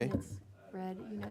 It's red, you know.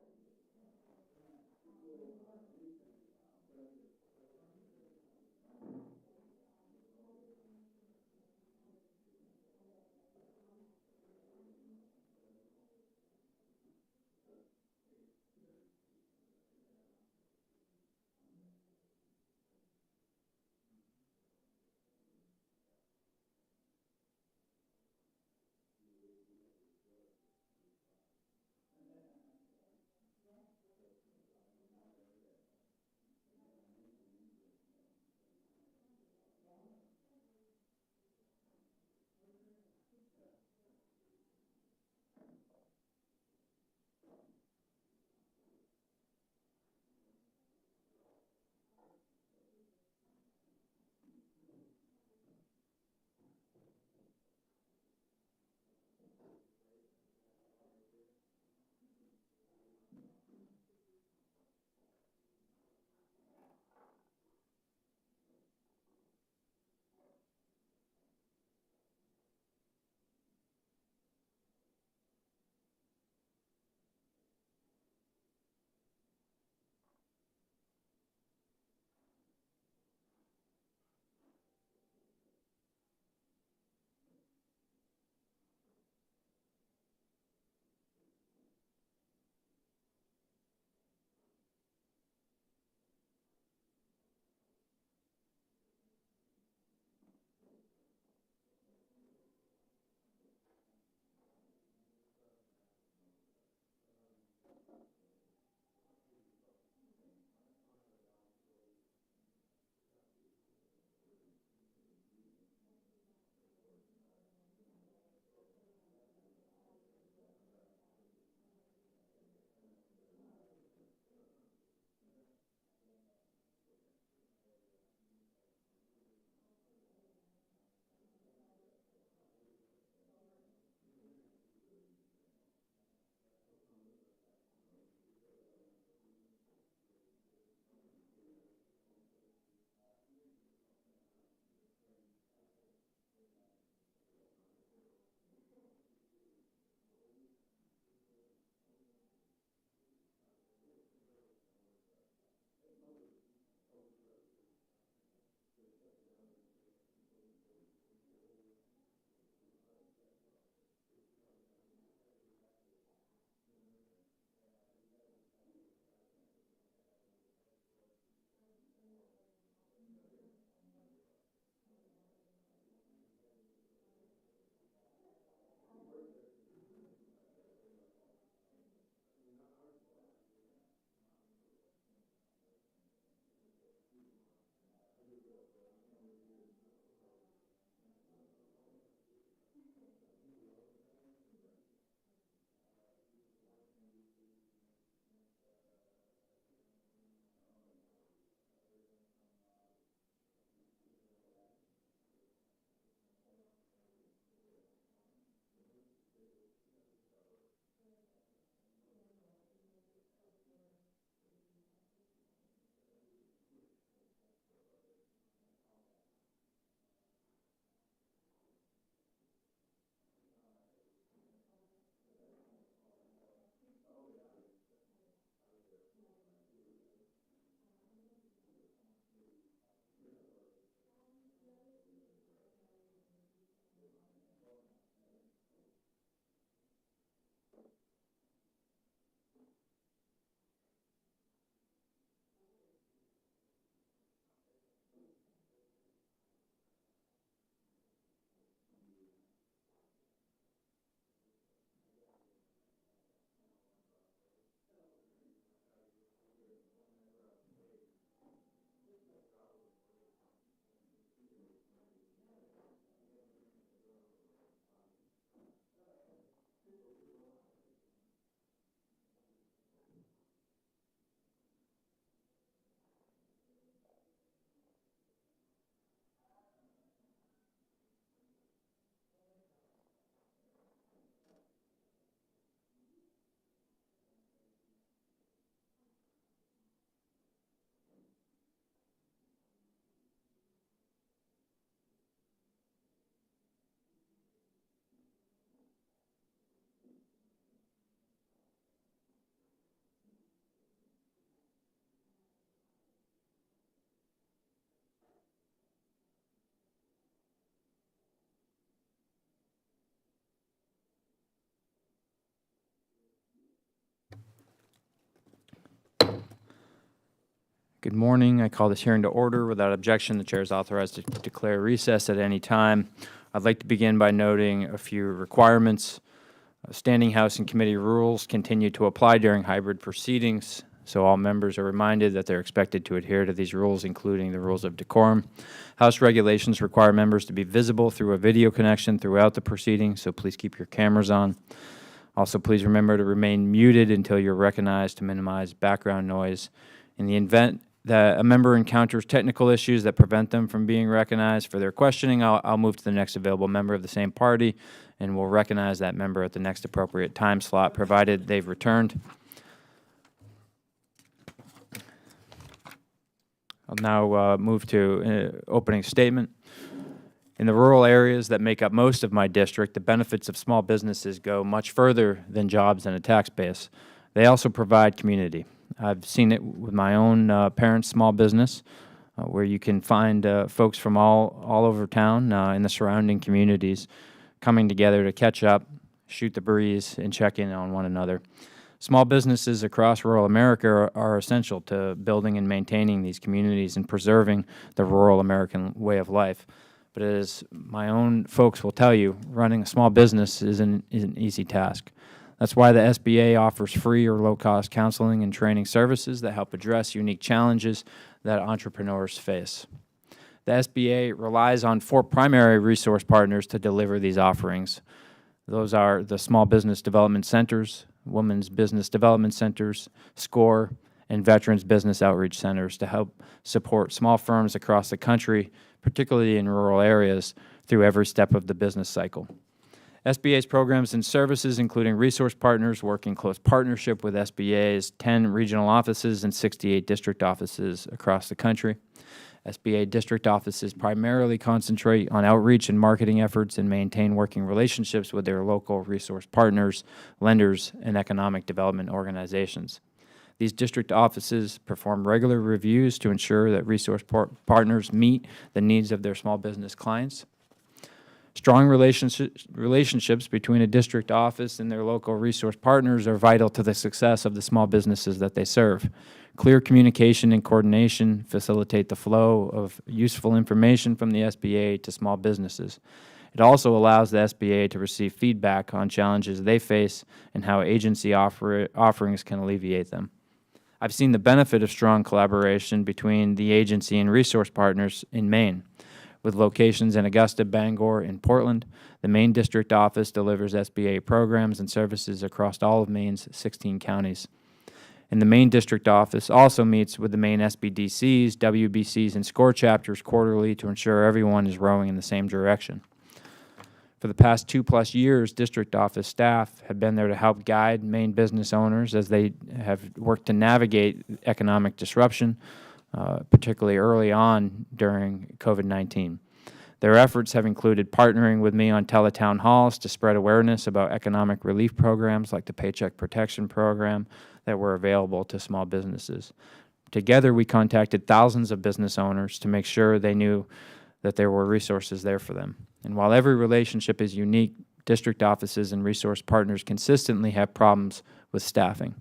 Good morning. I call this hearing to order. Without objection, the chair is authorized to declare recess at any time. I'd like to begin by noting a few requirements. Standing House and committee rules continue to apply during hybrid proceedings, so all members are reminded that they're expected to adhere to these rules, including the rules of decorum. House regulations require members to be visible through a video connection throughout the proceedings, so please keep your cameras on. Also, please remember to remain muted until you're recognized to minimize background noise. In the event that a member encounters technical issues that prevent them from being recognized for their questioning, I'll move to the next available member of the same party, and we'll recognize that member at the next appropriate time slot, provided they've returned. I'll now move to opening statement. In the rural areas that make up most of my district, the benefits of small businesses go much further than jobs and a tax base. They also provide community. I've seen it with my own parents' small business, where you can find folks from all over town in the surrounding communities coming together to catch up, shoot the breeze, and check in on one another. Small businesses across rural America are essential to building and maintaining these communities and preserving the rural American way of life. But as my own folks will tell you, running a small business isn't an easy task. That's why the SBA offers free or low-cost counseling and training services that help address unique challenges that entrepreneurs face. The SBA relies on 4 primary resource partners to deliver these offerings. Those are the Small Business Development Centers, Women's Business Development Centers, SCORE, and Veterans Business Outreach Centers to help support small firms across the country, particularly in rural areas, through every step of the business cycle. SBA's programs and services, including resource partners, work in close partnership with SBA's 10 regional offices and 68 district offices across the country. SBA district offices primarily concentrate on outreach and marketing efforts and maintain working relationships with their local resource partners, lenders, and economic development organizations. These district offices perform regular reviews to ensure that resource partners meet the needs of their small business clients. Strong relationships between a district office and their local resource partners are vital to the success of the small businesses that they serve. Clear communication and coordination facilitate the flow of useful information from the SBA to small businesses. It also allows the SBA to receive feedback on challenges they face and how agency offerings can alleviate them. I've seen the benefit of strong collaboration between the agency and resource partners in Maine. With locations in Augusta, Bangor, and Portland, the Maine District Office delivers SBA programs and services across all of Maine's 16 counties. And the Maine District Office also meets with the Maine SBDCs, WBCs, and SCORE chapters quarterly to ensure everyone is rowing in the same direction. For the past 2+ years, District Office staff have been there to help guide Maine business owners as they have worked to navigate economic disruption, particularly early on during COVID-19. Their efforts have included partnering with me on teletown halls to spread awareness about economic relief programs like the Paycheck Protection Program that were available to small businesses. Together, we contacted thousands of business owners to make sure they knew that there were resources there for them. And while every relationship is unique, district offices and resource partners consistently have problems with staffing.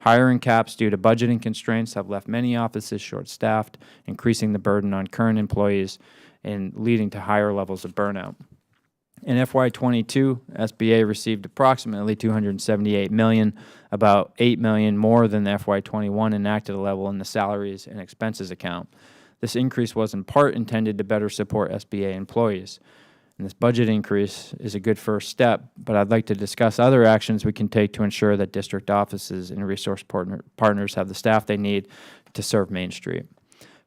Hiring caps due to budgeting constraints have left many offices short-staffed, increasing the burden on current employees and leading to higher levels of burnout. In FY22, SBA received approximately $278 million, about $8 million more than the FY21 enacted level in the salaries and expenses account. This increase was in part intended to better support SBA employees. And this budget increase is a good first step, but I'd like to discuss other actions we can take to ensure that district offices and resource partners have the staff they need to serve Main Street.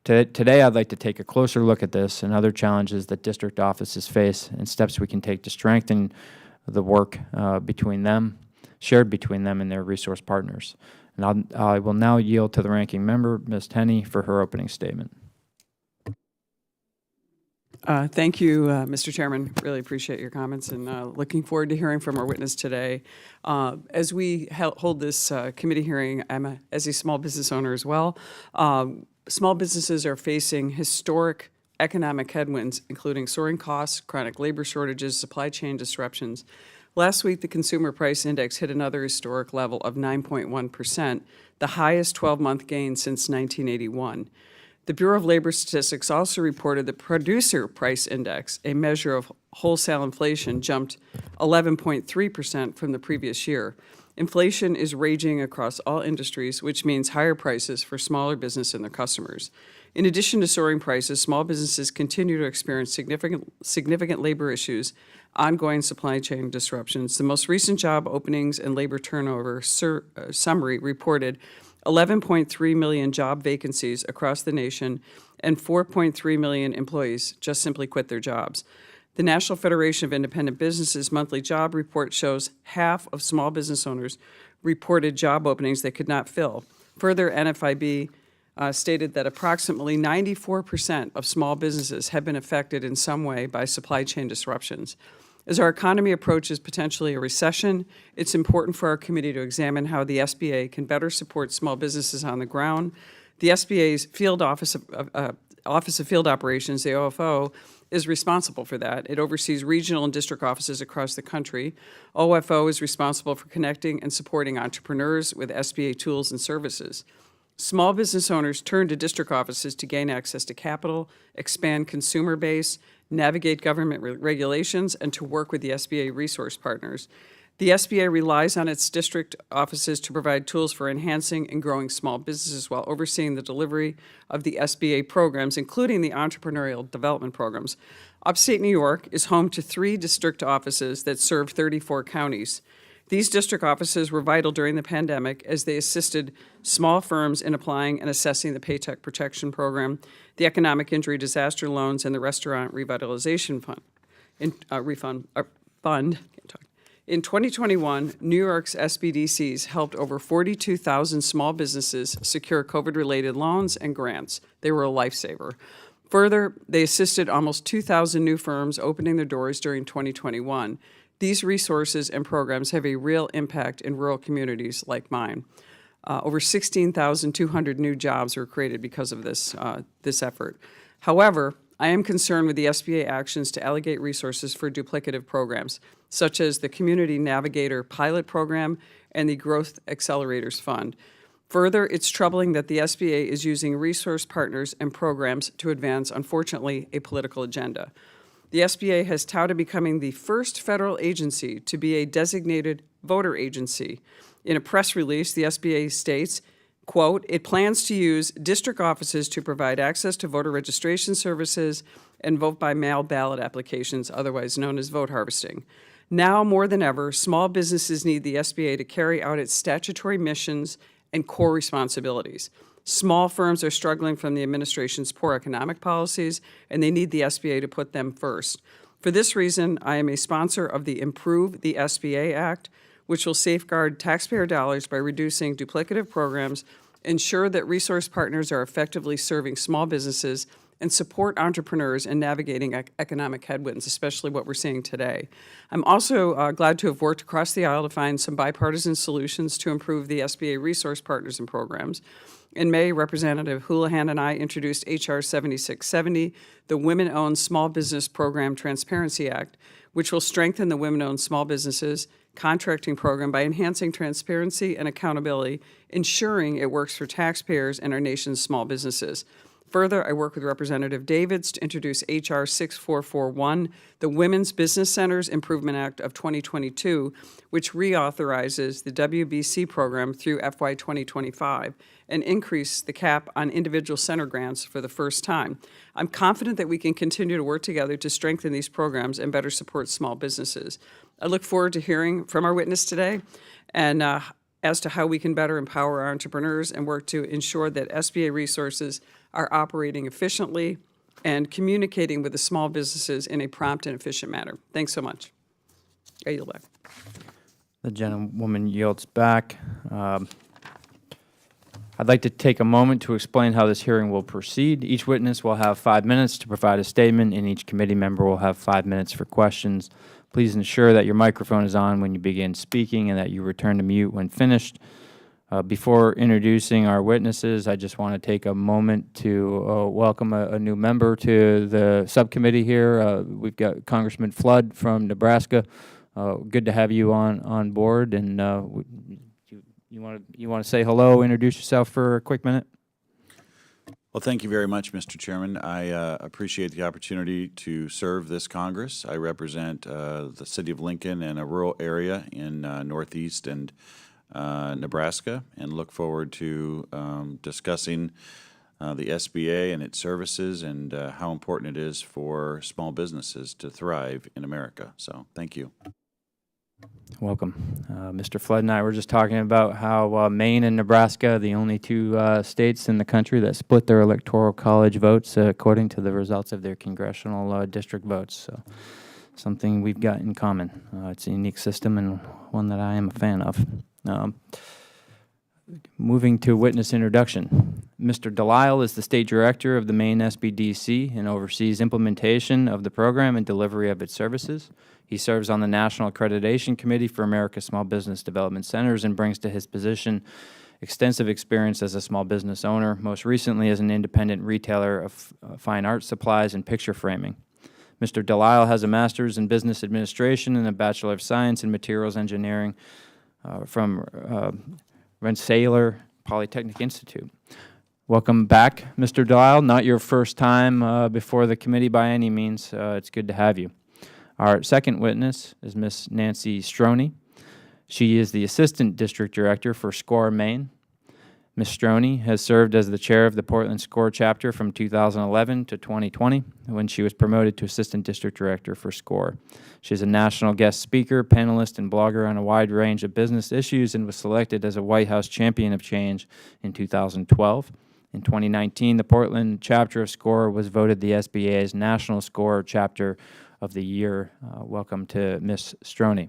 Today, I'd like to take a closer look at this and other challenges that district offices face and steps we can take to strengthen the work shared between them and their resource partners. And I will now yield to the ranking member, Ms. Tenney, for her opening statement. Thank you, Mr. Chairman. Really appreciate your comments and looking forward to hearing from our witness today. As we hold this committee hearing, I'm as a small business owner as well. Small businesses are facing historic economic headwinds, including soaring costs, chronic labor shortages, supply chain disruptions. Last week, the Consumer Price Index hit another historic level of 9.1%, the highest 12-month gain since 1981. The Bureau of Labor Statistics also reported the Producer Price Index, a measure of wholesale inflation, jumped 11.3% from the previous year. Inflation is raging across all industries, which means higher prices for smaller business and their customers. In addition to soaring prices, small businesses continue to experience significant labor issues, ongoing supply chain disruptions. The most recent job openings and labor turnover summary reported 11.3 million job vacancies across the nation, and 4.3 million employees just simply quit their jobs. The National Federation of Independent Businesses monthly job report shows half of small business owners reported job openings they could not fill. Further, NFIB stated that approximately 94% of small businesses have been affected in some way by supply chain disruptions. As our economy approaches potentially a recession, it's important for our committee to examine how the SBA can better support small businesses on the ground. The SBA's Office of Field Operations, the OFO, is responsible for that. It oversees regional and district offices across the country. OFO is responsible for connecting and supporting entrepreneurs with SBA tools and services. Small business owners turn to district offices to gain access to capital, expand consumer base, navigate government regulations, and to work with the SBA resource partners. The SBA relies on its district offices to provide tools for enhancing and growing small businesses while overseeing the delivery of the SBA programs, including the entrepreneurial development programs. Upstate New York is home to 3 district offices that serve 34 counties. These district offices were vital during the pandemic as they assisted small firms in applying and assessing the Paycheck Protection Program, the Economic Injury Disaster Loans, and the Restaurant Revitalization Fund. In 2021, New York's SBDCs helped over 42,000 small businesses secure COVID-related loans and grants. They were a lifesaver. Further, they assisted almost 2,000 new firms opening their doors during 2021. These resources and programs have a real impact in rural communities like mine. Over 16,200 new jobs were created because of this effort. However, I am concerned with the SBA actions to allocate resources for duplicative programs, such as the Community Navigator Pilot Program and the Growth Accelerators Fund. Further, it's troubling that the SBA is using resource partners and programs to advance, unfortunately, a political agenda. The SBA has touted becoming the first federal agency to be a designated voter agency. In a press release, the SBA states, quote, it plans to use district offices to provide access to voter registration services and vote-by-mail ballot applications, otherwise known as vote harvesting. Now more than ever, small businesses need the SBA to carry out its statutory missions and core responsibilities. Small firms are struggling from the administration's poor economic policies, and they need the SBA to put them first. For this reason, I am a sponsor of the Improve the SBA Act, which will safeguard taxpayer dollars by reducing duplicative programs, ensure that resource partners are effectively serving small businesses, and support entrepreneurs in navigating economic headwinds, especially what we're seeing today. I'm also glad to have worked across the aisle to find some bipartisan solutions to improve the SBA resource partners and programs. In May, Representative Houlihan and I introduced H.R. 7670, the Women-Owned Small Business Program Transparency Act, which will strengthen the women-owned small businesses contracting program by enhancing transparency and accountability, ensuring it works for taxpayers and our nation's small businesses. Further, I work with Representative Davids to introduce H.R. 6441, the Women's Business Centers Improvement Act of 2022, which reauthorizes the WBC program through FY 2025 and increase the cap on individual center grants for the first time. I'm confident that we can continue to work together to strengthen these programs and better support small businesses. I look forward to hearing from our witness today and as to how we can better empower our entrepreneurs and work to ensure that SBA resources are operating efficiently and communicating with the small businesses in a prompt and efficient manner. Thanks so much. I yield back. The gentlewoman yields back. I'd like to take a moment to explain how this hearing will proceed. Each witness will have 5 minutes to provide a statement, and each committee member will have 5 minutes for questions. Please ensure that your microphone is on when you begin speaking and that you return to mute when finished. Before introducing our witnesses, I just want to take a moment to welcome a new member to the subcommittee here. We've got Congressman Flood from Nebraska. Good to have you on board, and you want to say hello, introduce yourself for a quick minute? Well, thank you very much, Mr. Chairman. I appreciate the opportunity to serve this Congress. I represent the city of Lincoln and a rural area in northeast and Nebraska, and look forward to discussing the SBA and its services and how important it is for small businesses to thrive in America. So, thank you. Welcome. Mr. Flood and I were just talking about how Maine and Nebraska, the only two states in the country that split their electoral college votes according to the results of their congressional district votes. So something we've got in common. It's a unique system and one that I am a fan of. Moving to witness introduction. Mr. Delisle is the state director of the Maine SBDC and oversees implementation of the program and delivery of its services. He serves on the National Accreditation Committee for America's Small Business Development Centers and brings to his position extensive experience as a small business owner, most recently as an independent retailer of fine art supplies and picture framing. Mr. Delisle has a master's in business administration and a Bachelor of Science in materials engineering from Rensselaer Polytechnic Institute. Welcome back, Mr. Delisle. Not your first time before the committee by any means. It's good to have you. Our second witness is Ms. Nancy Stroner. She is the Assistant District Director for SCORE Maine. Ms. Stroner has served as the chair of the Portland SCORE chapter from 2011 to 2020, when she was promoted to Assistant District Director for SCORE. She is a national guest speaker, panelist, and blogger on a wide range of business issues and was selected as a White House Champion of Change in 2012. In 2019, the Portland chapter of SCORE was voted the SBA's National SCORE Chapter of the Year. Welcome to Ms. Stroner.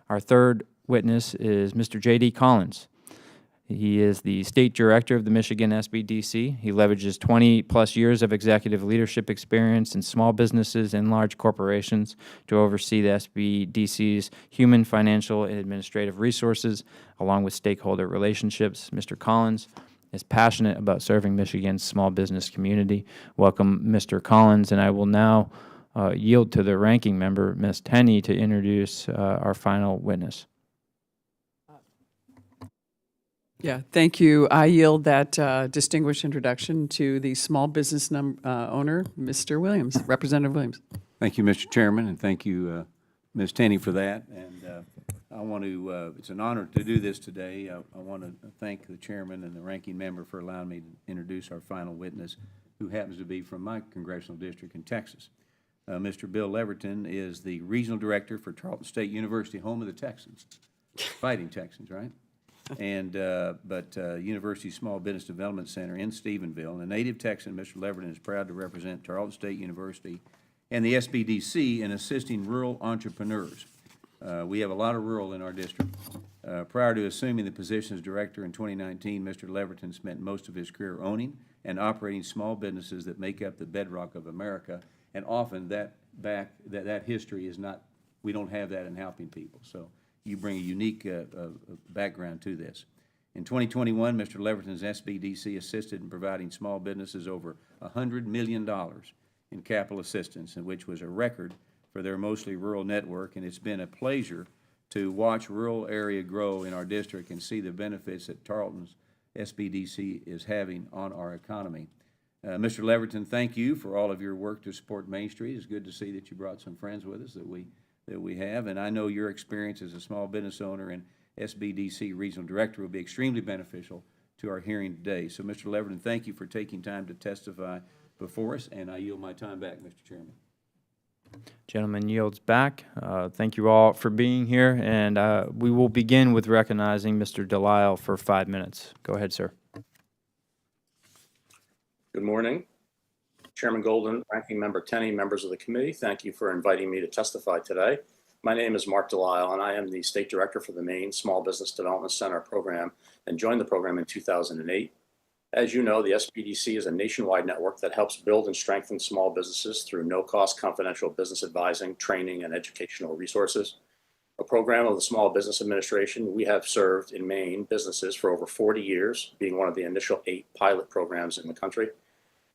Our third witness is Mr. J.D. Collins. He is the state director of the Michigan SBDC. He leverages 20-plus years of executive leadership experience in small businesses and large corporations to oversee the SBDC's human, financial, and administrative resources, along with stakeholder relationships. Mr. Collins is passionate about serving Michigan's small business community. Welcome, Mr. Collins, and I will now yield to the ranking member, Ms. Tenney, to introduce our final witness. Yeah, thank you. I yield that distinguished introduction to the small business owner, Mr. Williams, Representative Williams. Thank you, Mr. Chairman, and thank you, Ms. Tenney, for that. And I want to, it's an honor to do this today. I want to thank the chairman and the ranking member for allowing me to introduce our final witness, who happens to be from my congressional district in Texas. Mr. Bill Leverton is the regional director for Tarleton State University, home of the Texans, Fighting Texans, right? And University Small Business Development Center in Stephenville. And a native Texan, Mr. Leverton is proud to represent Tarleton State University and the SBDC in assisting rural entrepreneurs. We have a lot of rural in our district. Prior to assuming the position as director in 2019, Mr. Leverton spent most of his career owning and operating small businesses that make up the bedrock of America. And often that history is not, we don't have that in helping people. So you bring a unique background to this. In 2021, Mr. Leverton's SBDC assisted in providing small businesses over $100 million in capital assistance, and which was a record for their mostly rural network. And it's been a pleasure to watch rural area grow in our district and see the benefits that Tarleton's SBDC is having on our economy. Mr. Leverton, thank you for all of your work to support Main Street. It's good to see that you brought some friends with us that we have, and I know your experience as a small business owner and SBDC regional director will be extremely beneficial to our hearing today. So, Mr. Leverton, thank you for taking time to testify before us, and I yield my time back, Mr. Chairman. Gentleman yields back. Thank you all for being here, and we will begin with recognizing Mr. Delisle for 5 minutes. Go ahead, sir. Good morning. Chairman Golden, Ranking Member Tenney, members of the committee, thank you for inviting me to testify today. My name is Mark Delisle, and I am the State Director for the Maine Small Business Development Center program and joined the program in 2008. As you know, the SBDC is a nationwide network that helps build and strengthen small businesses through no-cost confidential business advising, training, and educational resources. A program of the Small Business Administration, we have served in Maine businesses for over 40 years, being one of the initial 8 pilot programs in the country.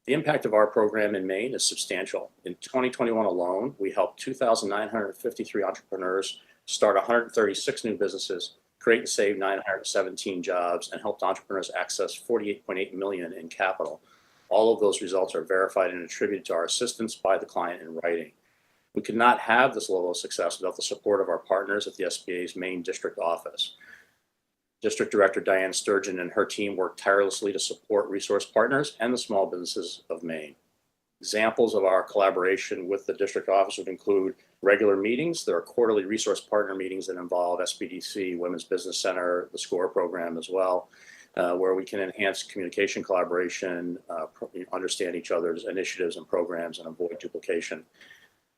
The impact of our program in Maine is substantial. In 2021 alone, we helped 2,953 entrepreneurs start 136 new businesses, create and save 917 jobs, and helped entrepreneurs access $48.8 million in capital. All of those results are verified and attributed to our assistance by the client in writing. We could not have this level of success without the support of our partners at the SBA's main district office. District Director Diane Sturgeon and her team work tirelessly to support resource partners and the small businesses of Maine. Examples of our collaboration with the district office would include regular meetings. There are quarterly resource partner meetings that involve SBDC, Women's Business Center, the SCORE program as well, where we can enhance communication, collaboration, understand each other's initiatives and programs, and avoid duplication.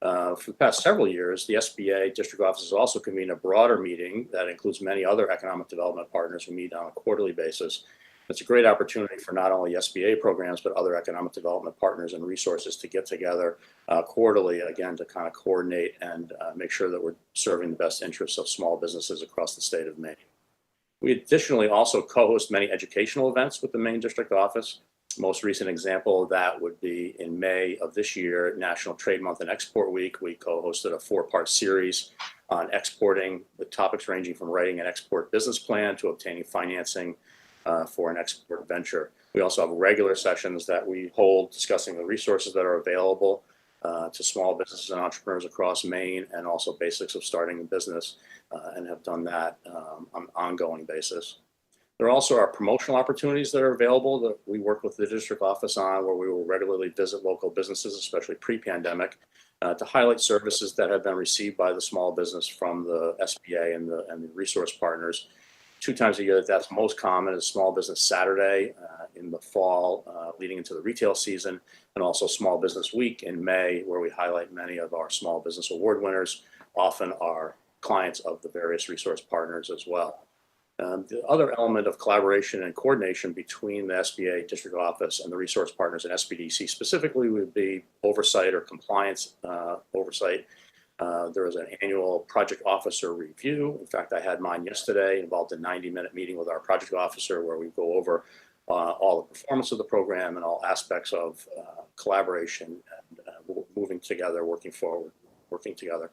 For the past several years, the SBA district office has also convened a broader meeting that includes many other economic development partners who meet on a quarterly basis. It's a great opportunity for not only SBA programs, but other economic development partners and resources to get together quarterly, again, to kind of coordinate and make sure that we're serving the best interests of small businesses across the state of Maine. We additionally also co-host many educational events with the Maine district office. Most recent example of that would be in May of this year, National Trade Month and Export Week. We co-hosted a 4-part series on exporting, with topics ranging from writing an export business plan to obtaining financing for an export venture. We also have regular sessions that we hold discussing the resources that are available to small businesses and entrepreneurs across Maine, and also basics of starting a business, and have done that on an ongoing basis. There also are promotional opportunities that are available that we work with the district office on, where we will regularly visit local businesses, especially pre-pandemic, to highlight services that have been received by the small business from the SBA and the resource partners. 2 times a year that's most common is Small Business Saturday in the fall, leading into the retail season, and also Small Business Week in May, where we highlight many of our small business award winners, often are clients of the various resource partners as well. The other element of collaboration and coordination between the SBA district office and the resource partners and SBDC specifically would be oversight or compliance oversight. There is an annual project officer review. In fact, I had mine yesterday, involved a 90-minute meeting with our project officer where we go over all the performance of the program and all aspects of collaboration and moving together, working forward, working together.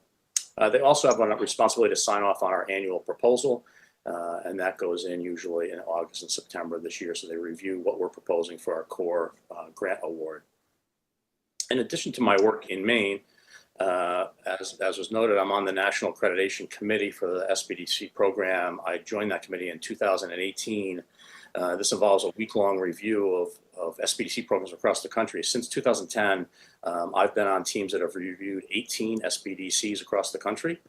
They also have a responsibility to sign off on our annual proposal. And that goes in usually in August and September this year. So they review what we're proposing for our core grant award. In addition to my work in Maine, as was noted, I'm on the National Accreditation Committee for the SBDC program. I joined that committee in 2018. This involves a week-long review of SBDC programs across the country. Since 2010, I've been on teams that have reviewed 18 SBDCs across the country.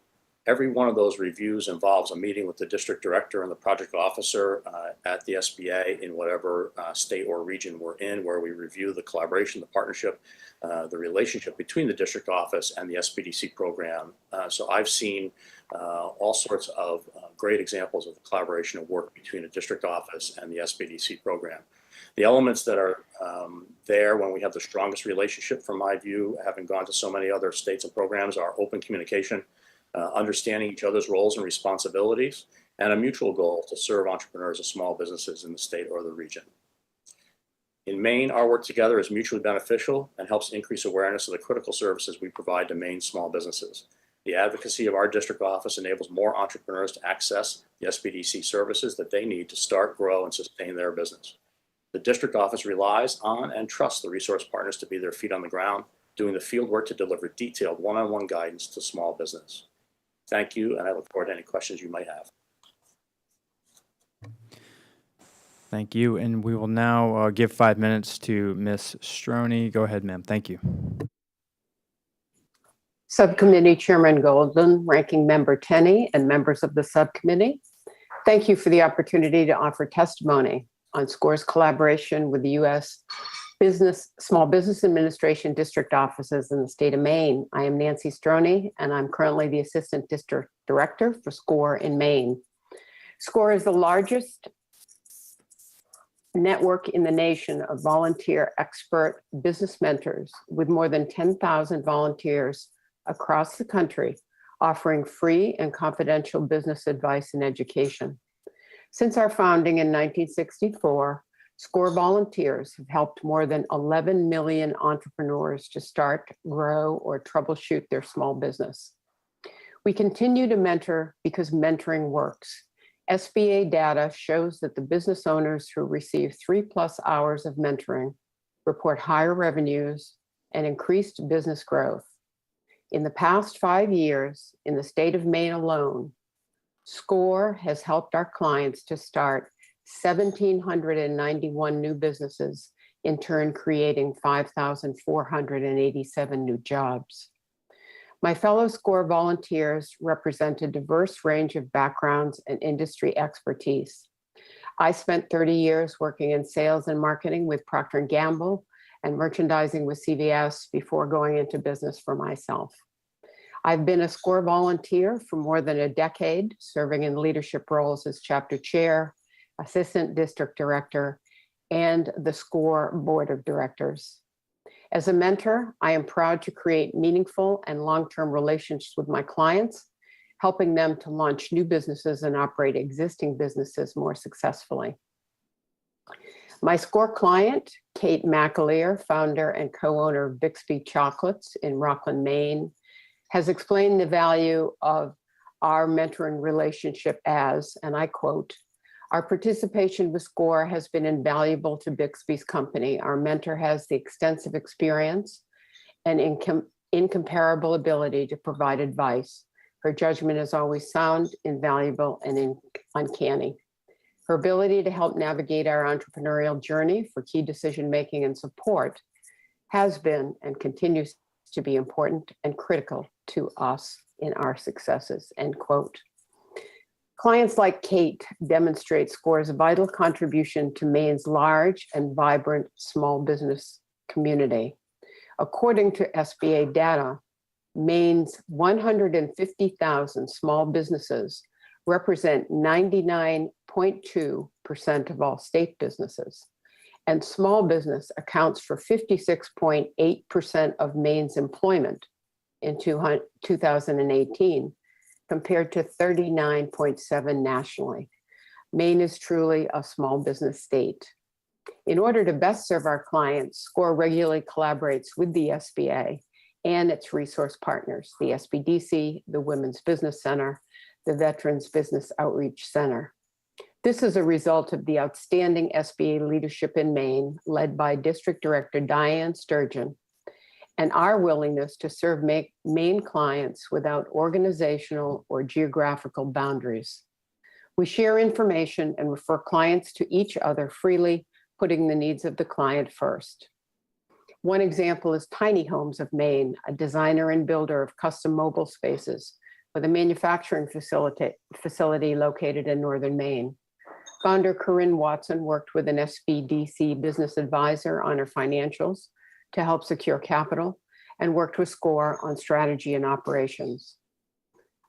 Every one of those reviews involves a meeting with the district director and the project officer at the SBA in whatever state or region we're in, where we review the collaboration, the partnership, the relationship between the district office and the SBDC program. So I've seen all sorts of great examples of the collaboration and work between a district office and the SBDC program. The elements that are there when we have the strongest relationship, from my view, having gone to so many other states and programs, are open communication, understanding each other's roles and responsibilities, and a mutual goal to serve entrepreneurs and small businesses in the state or the region. In Maine, our work together is mutually beneficial and helps increase awareness of the critical services we provide to Maine small businesses. The advocacy of our district office enables more entrepreneurs to access the SBDC services that they need to start, grow, and sustain their business. The district office relies on and trusts the resource partners to be their feet on the ground, doing the field work to deliver detailed one-on-one guidance to small business. Thank you, and I look forward to any questions you might have. Thank you, and we will now give 5 minutes to Ms. Stroner. Go ahead, ma'am. Thank you. Subcommittee Chairman Golden, Ranking Member Tenney, and members of the subcommittee, thank you for the opportunity to offer testimony on SCORE's collaboration with the U.S. Small Business Administration district offices in the state of Maine. I am Nancy Stroner, and I'm currently the Assistant District Director for SCORE in Maine. SCORE is the largest network in the nation of volunteer expert business mentors with more than 10,000 volunteers across the country, offering free and confidential business advice and education. Since our founding in 1964, SCORE volunteers have helped more than 11 million entrepreneurs to start, grow, or troubleshoot their small business. We continue to mentor because mentoring works. SBA data shows that the business owners who receive 3+ hours of mentoring report higher revenues and increased business growth. In the past 5 years, in the state of Maine alone, SCORE has helped our clients to start 1,791 new businesses, in turn creating 5,487 new jobs. My fellow SCORE volunteers represent a diverse range of backgrounds and industry expertise. I spent 30 years working in sales and marketing with Procter & Gamble and merchandising with CVS before going into business for myself. I've been a SCORE volunteer for more than a decade, serving in leadership roles as chapter chair, assistant district director, and the SCORE board of directors. As a mentor, I am proud to create meaningful and long-term relationships with my clients, helping them to launch new businesses and operate existing businesses more successfully. My SCORE client, Kate McAleer, founder and co-owner of Bixby Chocolates in Rockland, Maine, has explained the value of our mentoring relationship as, and I quote, "Our participation with SCORE has been invaluable to Bixby's company. Our mentor has the extensive experience and incomparable ability to provide advice. Her judgment is always sound, invaluable, and uncanny. Her ability to help navigate our entrepreneurial journey for key decision-making and support has been and continues to be important and critical to us in our successes," end quote. Clients like Kate demonstrate SCORE's vital contribution to Maine's large and vibrant small business community. According to SBA data, Maine's 150,000 small businesses represent 99.2% of all state businesses, and small business accounts for 56.8% of Maine's employment in 2018, compared to 39.7% nationally. Maine is truly a small business state. In order to best serve our clients, SCORE regularly collaborates with the SBA and its resource partners, the SBDC, the Women's Business Center, the Veterans Business Outreach Center. This is a result of the outstanding SBA leadership in Maine, led by District Director Diane Sturgeon, and our willingness to serve Maine clients without organizational or geographical boundaries. We share information and refer clients to each other freely, putting the needs of the client first. One example is Tiny Homes of Maine, a designer and builder of custom mobile spaces with a manufacturing facility located in northern Maine. Founder Corinne Watson worked with an SBDC business advisor on her financials to help secure capital, and worked with SCORE on strategy and operations.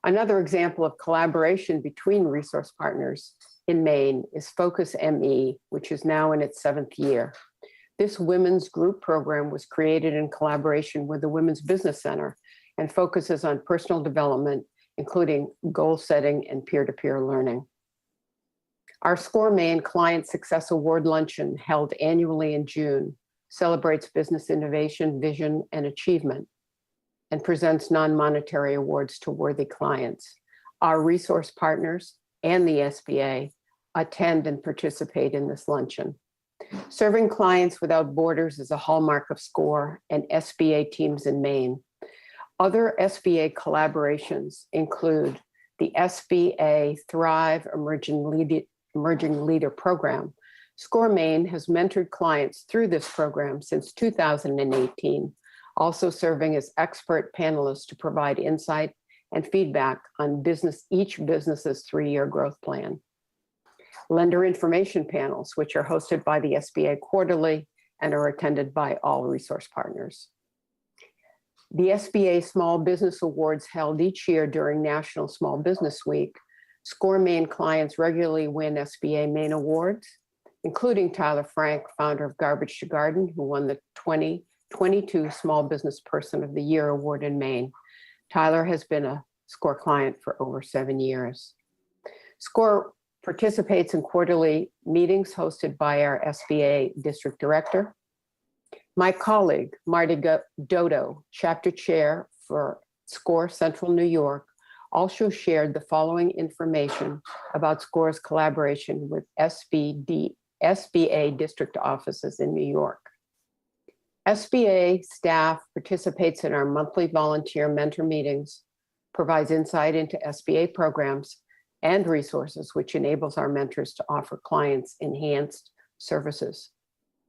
Another example of collaboration between resource partners in Maine is Focus ME, which is now in its 7th year. This women's group program was created in collaboration with the Women's Business Center and focuses on personal development, including goal setting and peer-to-peer learning. Our SCORE Maine Client Success Award Luncheon, held annually in June, celebrates business innovation, vision, and achievement, and presents non-monetary awards to worthy clients. Our resource partners and the SBA attend and participate in this luncheon. Serving clients without borders is a hallmark of SCORE and SBA teams in Maine. Other SBA collaborations include the SBA Thrive Emerging Leader Program. SCORE Maine has mentored clients through this program since 2018, also serving as expert panelists to provide insight and feedback on each business's 3-year growth plan. Lender information panels, which are hosted by the SBA quarterly and are attended by all resource partners. The SBA Small Business Awards, held each year during National Small Business Week. SCORE Maine clients regularly win SBA Maine awards, including Tyler Frank, founder of Garbage to Garden, who won the 2022 Small Business Person of the Year award in Maine. Tyler has been a SCORE client for over 7 years. SCORE participates in quarterly meetings hosted by our SBA District Director. My colleague, Marty Dodo, Chapter Chair for SCORE Central New York, also shared the following information about SCORE's collaboration with SBA district offices in New York. SBA staff participates in our monthly volunteer mentor meetings, provides insight into SBA programs and resources, which enables our mentors to offer clients enhanced services.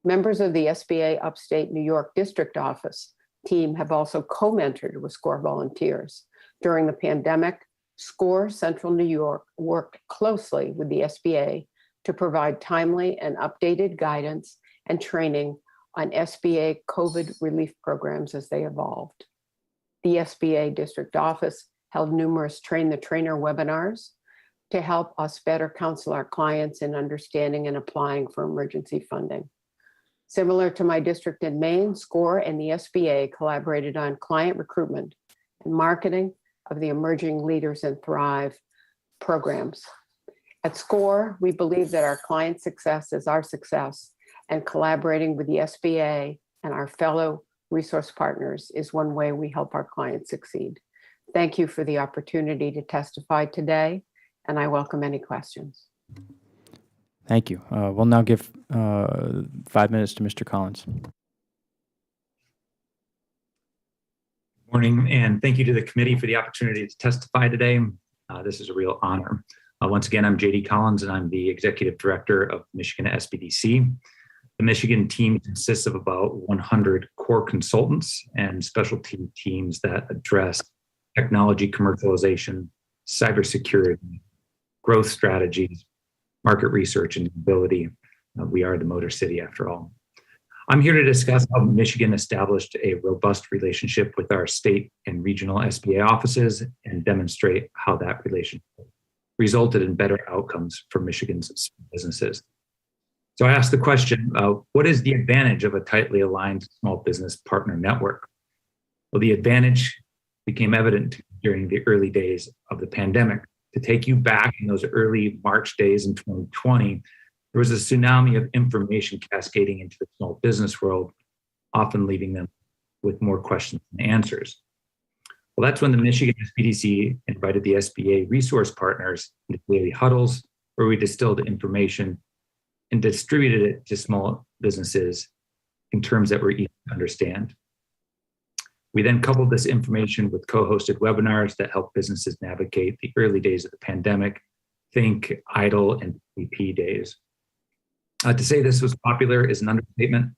Members of the SBA Upstate New York District Office team have also co-mentored with SCORE volunteers. During the pandemic, SCORE Central New York worked closely with the SBA to provide timely and updated guidance and training on SBA COVID relief programs as they evolved. The SBA District Office held numerous Train the Trainer webinars to help us better counsel our clients in understanding and applying for emergency funding. Similar to my district in Maine, SCORE and the SBA collaborated on client recruitment and marketing of the Emerging Leaders and Thrive programs. At SCORE, we believe that our client success is our success, and collaborating with the SBA and our fellow resource partners is one way we help our clients succeed. Thank you for the opportunity to testify today, and I welcome any questions. Thank you. We'll now give 5 minutes to Mr. Collins. Morning, and thank you to the committee for the opportunity to testify today. This is a real honor. Once again, I'm JD Collins, and I'm the Executive Director of Michigan SBDC. The Michigan team consists of about 100 core consultants and specialty teams that address technology commercialization, cybersecurity, growth strategies, market research, and mobility. We are the Motor City after all. I'm here to discuss how Michigan established a robust relationship with our state and regional SBA offices and demonstrate how that relationship resulted in better outcomes for Michigan's businesses. So I asked the question, what is the advantage of a tightly aligned small business partner network? Well, the advantage became evident during the early days of the pandemic. To take you back in those early March days in 2020, there was a tsunami of information cascading into the small business world, often leaving them with more questions than answers. Well, that's when the Michigan SBDC invited the SBA resource partners into daily huddles, where we distilled information and distributed it to small businesses in terms that were easy to understand. We then coupled this information with co-hosted webinars that help businesses navigate the early days of the pandemic. Think idle and VP days. To say this was popular is an understatement.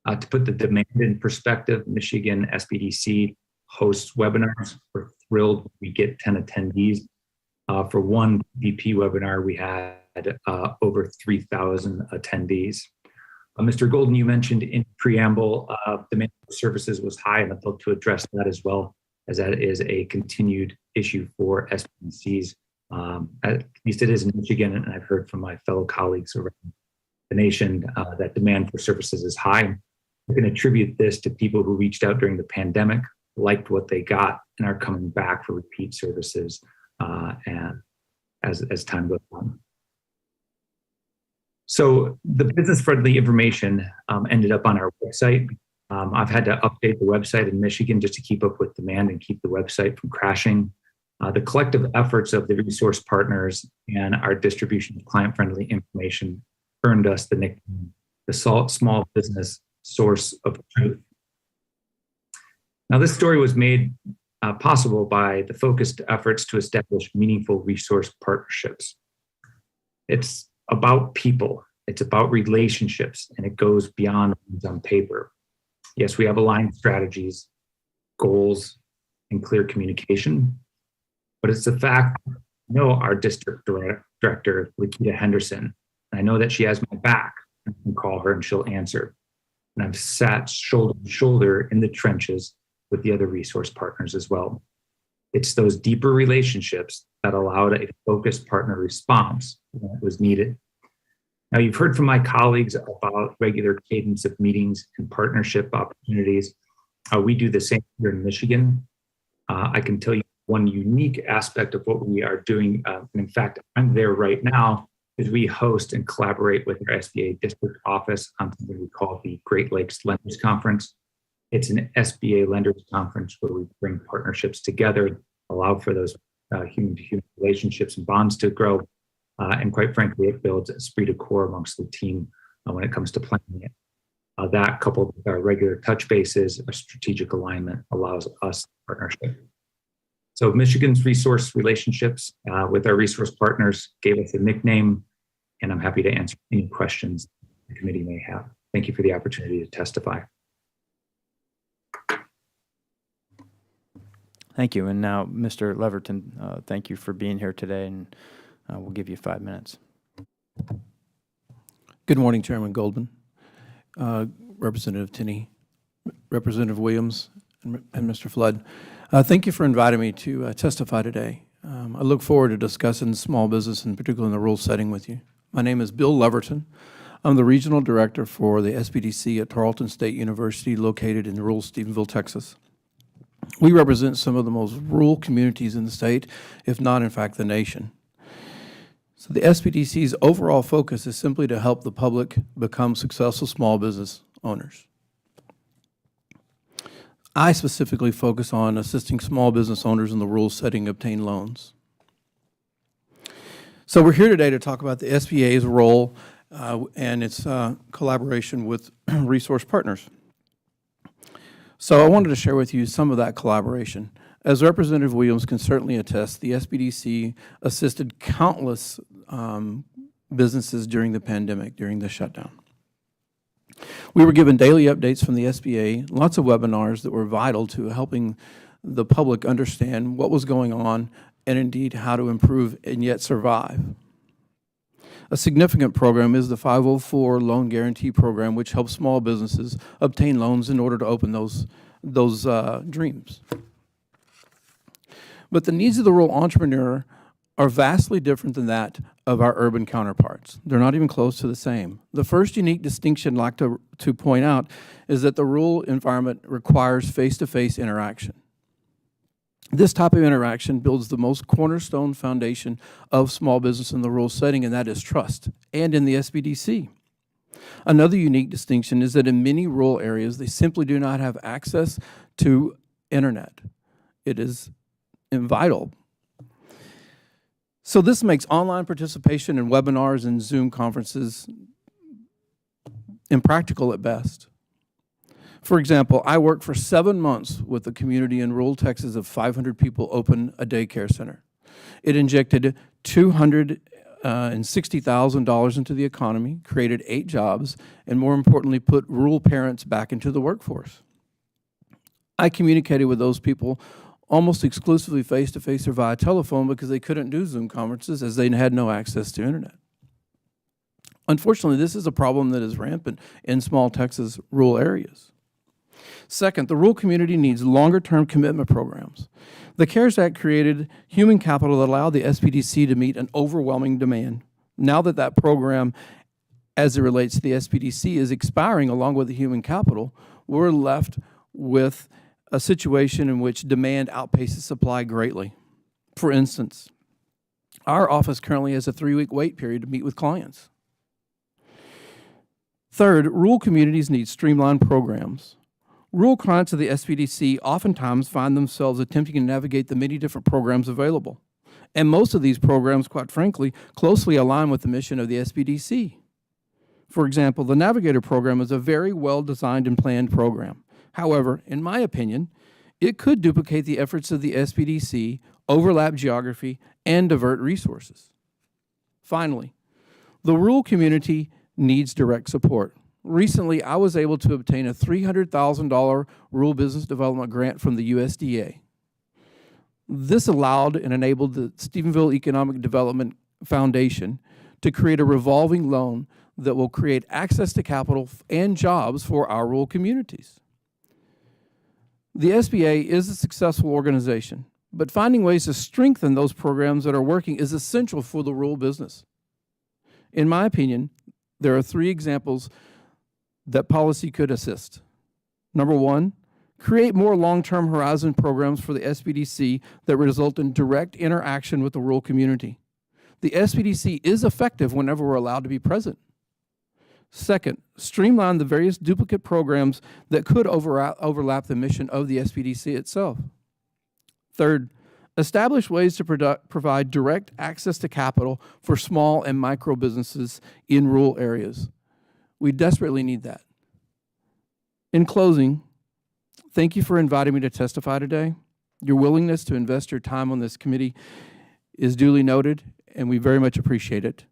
To put the demand in perspective, Michigan SBDC hosts webinars. We're thrilled we get 10 attendees. For one VP webinar, we had over 3,000 attendees. Mr. Golden, you mentioned in preamble, demand for services was high, and I'd love to address that as well, as that is a continued issue for SBDCs. At least it is in Michigan, and I've heard from my fellow colleagues around the nation that demand for services is high. We can attribute this to people who reached out during the pandemic, liked what they got, and are coming back for repeat services and as time goes on. So the business-friendly information ended up on our website. I've had to update the website in Michigan just to keep up with demand and keep the website from crashing. The collective efforts of the resource partners and our distribution of client-friendly information earned us the nickname, the small business source of truth. Now, this story was made possible by the focused efforts to establish meaningful resource partnerships. It's about people, it's about relationships, and it goes beyond what's on paper. Yes, we have aligned strategies, goals, and clear communication, but it's the fact I know our district director, Lakita Henderson. I know that she has my back. I can call her and she'll answer. And I've sat shoulder to shoulder in the trenches with the other resource partners as well. It's those deeper relationships that allowed a focused partner response when it was needed. Now, you've heard from my colleagues about regular cadence of meetings and partnership opportunities. We do the same here in Michigan. I can tell you one unique aspect of what we are doing, and in fact, I'm there right now, is we host and collaborate with our SBA district office on something we call the Great Lakes Lenders Conference. It's an SBA lenders conference where we bring partnerships together, allow for those human-to-human relationships and bonds to grow. And quite frankly, it builds esprit de corps amongst the team when it comes to planning it. That, coupled with our regular touch bases, our strategic alignment, allows us partnership. So Michigan's resource relationships with our resource partners gave us a nickname, and I'm happy to answer any questions the committee may have. Thank you for the opportunity to testify. Thank you. And now, Mr. Leverton, thank you for being here today, and we'll give you 5 minutes. Good morning, Chairman Goldman, Representative Tinney, Representative Williams, and Mr. Flood. Thank you for inviting me to testify today. I look forward to discussing small business, and particularly in the rural setting, with you. My name is Bill Leverton. I'm the Regional Director for the SBDC at Tarleton State University, located in rural Stephenville, Texas. We represent some of the most rural communities in the state, if not, in fact, the nation. So the SBDC's overall focus is simply to help the public become successful small business owners. I specifically focus on assisting small business owners in the rural setting obtain loans. So we're here today to talk about the SBA's role and its collaboration with resource partners. So I wanted to share with you some of that collaboration. As Representative Williams can certainly attest, the SBDC assisted countless businesses during the pandemic, during the shutdown. We were given daily updates from the SBA, lots of webinars that were vital to helping the public understand what was going on and indeed how to improve and yet survive. A significant program is the 504 Loan Guarantee Program, which helps small businesses obtain loans in order to open those dreams. But the needs of the rural entrepreneur are vastly different than that of our urban counterparts. They're not even close to the same. The first unique distinction I'd like to point out is that the rural environment requires face-to-face interaction. This type of interaction builds the most cornerstone foundation of small business in the rural setting, and that is trust, and in the SBDC. Another unique distinction is that in many rural areas, they simply do not have access to internet. It is vital. So this makes online participation in webinars and Zoom conferences impractical at best. For example, I worked for 7 months with a community in rural Texas of 500 people open a daycare center. It injected $260,000 into the economy, created 8 jobs, and more importantly, put rural parents back into the workforce. I communicated with those people almost exclusively face-to-face or via telephone because they couldn't do Zoom conferences as they had no access to internet. Unfortunately, this is a problem that is rampant in small Texas rural areas. Second, the rural community needs longer-term commitment programs. The CARES Act created human capital that allowed the SBDC to meet an overwhelming demand. Now that that program, as it relates to the SBDC, is expiring along with the human capital, we're left with a situation in which demand outpaces supply greatly. For instance, our office currently has a 3-week wait period to meet with clients. Third, rural communities need streamlined programs. Rural clients of the SBDC oftentimes find themselves attempting to navigate the many different programs available. And most of these programs, quite frankly, closely align with the mission of the SBDC. For example, the Navigator program is a very well-designed and planned program. However, in my opinion, it could duplicate the efforts of the SBDC, overlap geography, and divert resources. Finally, the rural community needs direct support. Recently, I was able to obtain a $300,000 rural business development grant from the USDA. This allowed and enabled the Stephenville Economic Development Foundation to create a revolving loan that will create access to capital and jobs for our rural communities. The SBA is a successful organization, but finding ways to strengthen those programs that are working is essential for the rural business. In my opinion, there are 3 examples that policy could assist. Number 1, create more long-term horizon programs for the SBDC that result in direct interaction with the rural community. The SBDC is effective whenever we're allowed to be present. Second, streamline the various duplicate programs that could overlap the mission of the SBDC itself. Third, Establish ways to provide direct access to capital for small and micro businesses in rural areas. We desperately need that. In closing, thank you for inviting me to testify today. Your willingness to invest your time on this committee is duly noted, and we very much appreciate it.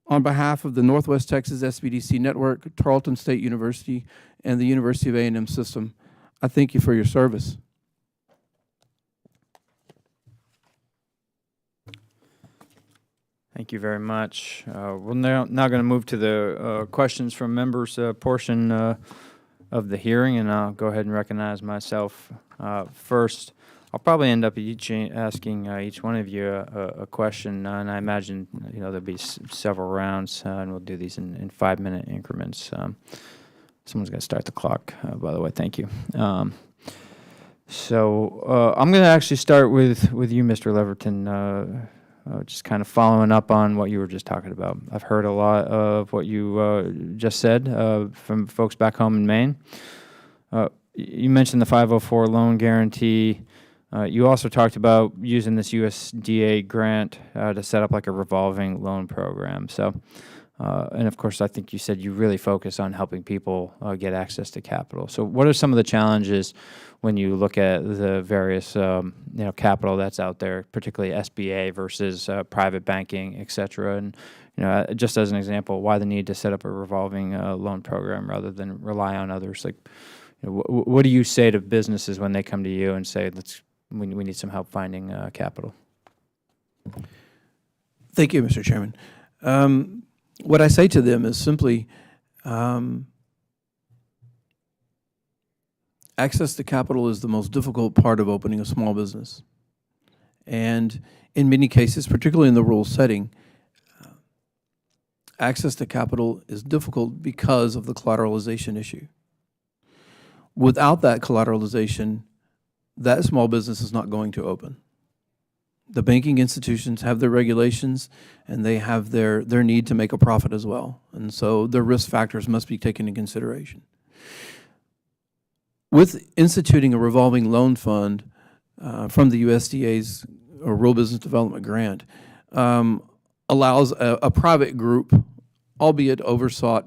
On behalf of the Northwest Texas SBDC Network, Tarleton State University, and the University of A&M System, I thank you for your service. Thank you very much. We're now going to move to the questions from members portion of the hearing, and I'll go ahead and recognize myself first. I'll probably end up asking each one of you a question, and I imagine there'll be several rounds, and we'll do these in 5-minute increments. Someone's going to start the clock, by the way. Thank you. So I'm going to actually start with you, Mr. Leverton. Just kind of following up on what you were just talking about. I've heard a lot of what you just said from folks back home in Maine. You mentioned the 504 loan guarantee. You also talked about using this USDA grant to set up like a revolving loan program. So, and of course, I think you said you really focus on helping people get access to capital. So what are some of the challenges when you look at the various capital that's out there, particularly SBA versus private banking, et cetera? And just as an example, why the need to set up a revolving loan program rather than rely on others? Like, what do you say to businesses when they come to you and say, we need some help finding capital? Thank you, Mr. Chairman. What I say to them is simply, access to capital is the most difficult part of opening a small business. And in many cases, particularly in the rural setting, access to capital is difficult because of the collateralization issue. Without that collateralization, that small business is not going to open. The banking institutions have their regulations, and they have their need to make a profit as well. And so their risk factors must be taken into consideration. With instituting a revolving loan fund from the USDA's or Rural Business Development Grant, allows a private group, albeit overseen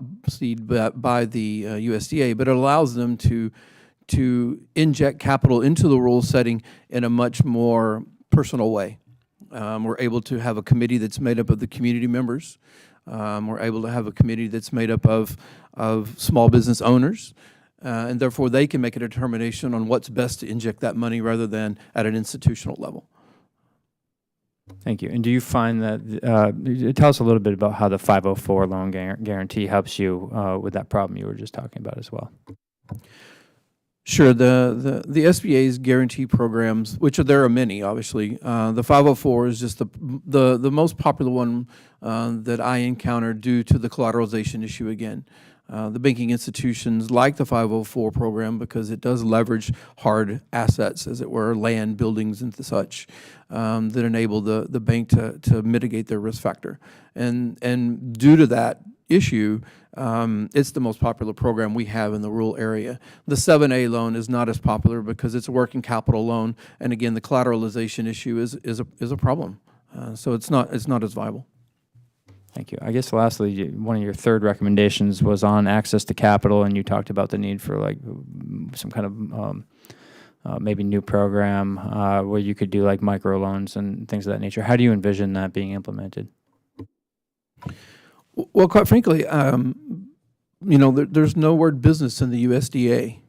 by the USDA, but it allows them to inject capital into the rural setting in a much more personal way. We're able to have a committee that's made up of the community members. We're able to have a committee that's made up of small business owners, and therefore they can make a determination on what's best to inject that money rather than at an institutional level. Thank you. And do you find that, tell us a little bit about how the 504 loan guarantee helps you with that problem you were just talking about as well? Sure. The SBA's guarantee programs, which there are many, obviously. The 504 is just the most popular one that I encounter due to the collateralization issue again. The banking institutions like the 504 program because it does leverage hard assets, as it were, land, buildings, and such, that enable the bank to mitigate their risk factor. And due to that issue, it's the most popular program we have in the rural area. The 7A loan is not as popular because it's a working capital loan, and again, the collateralization issue is a problem. So it's not as viable. Thank you. I guess lastly, one of your third recommendations was on access to capital, and you talked about the need for like some kind of maybe new program where you could do like microloans and things of that nature. How do you envision that being implemented? Well, quite frankly, there's no word business in the USDA.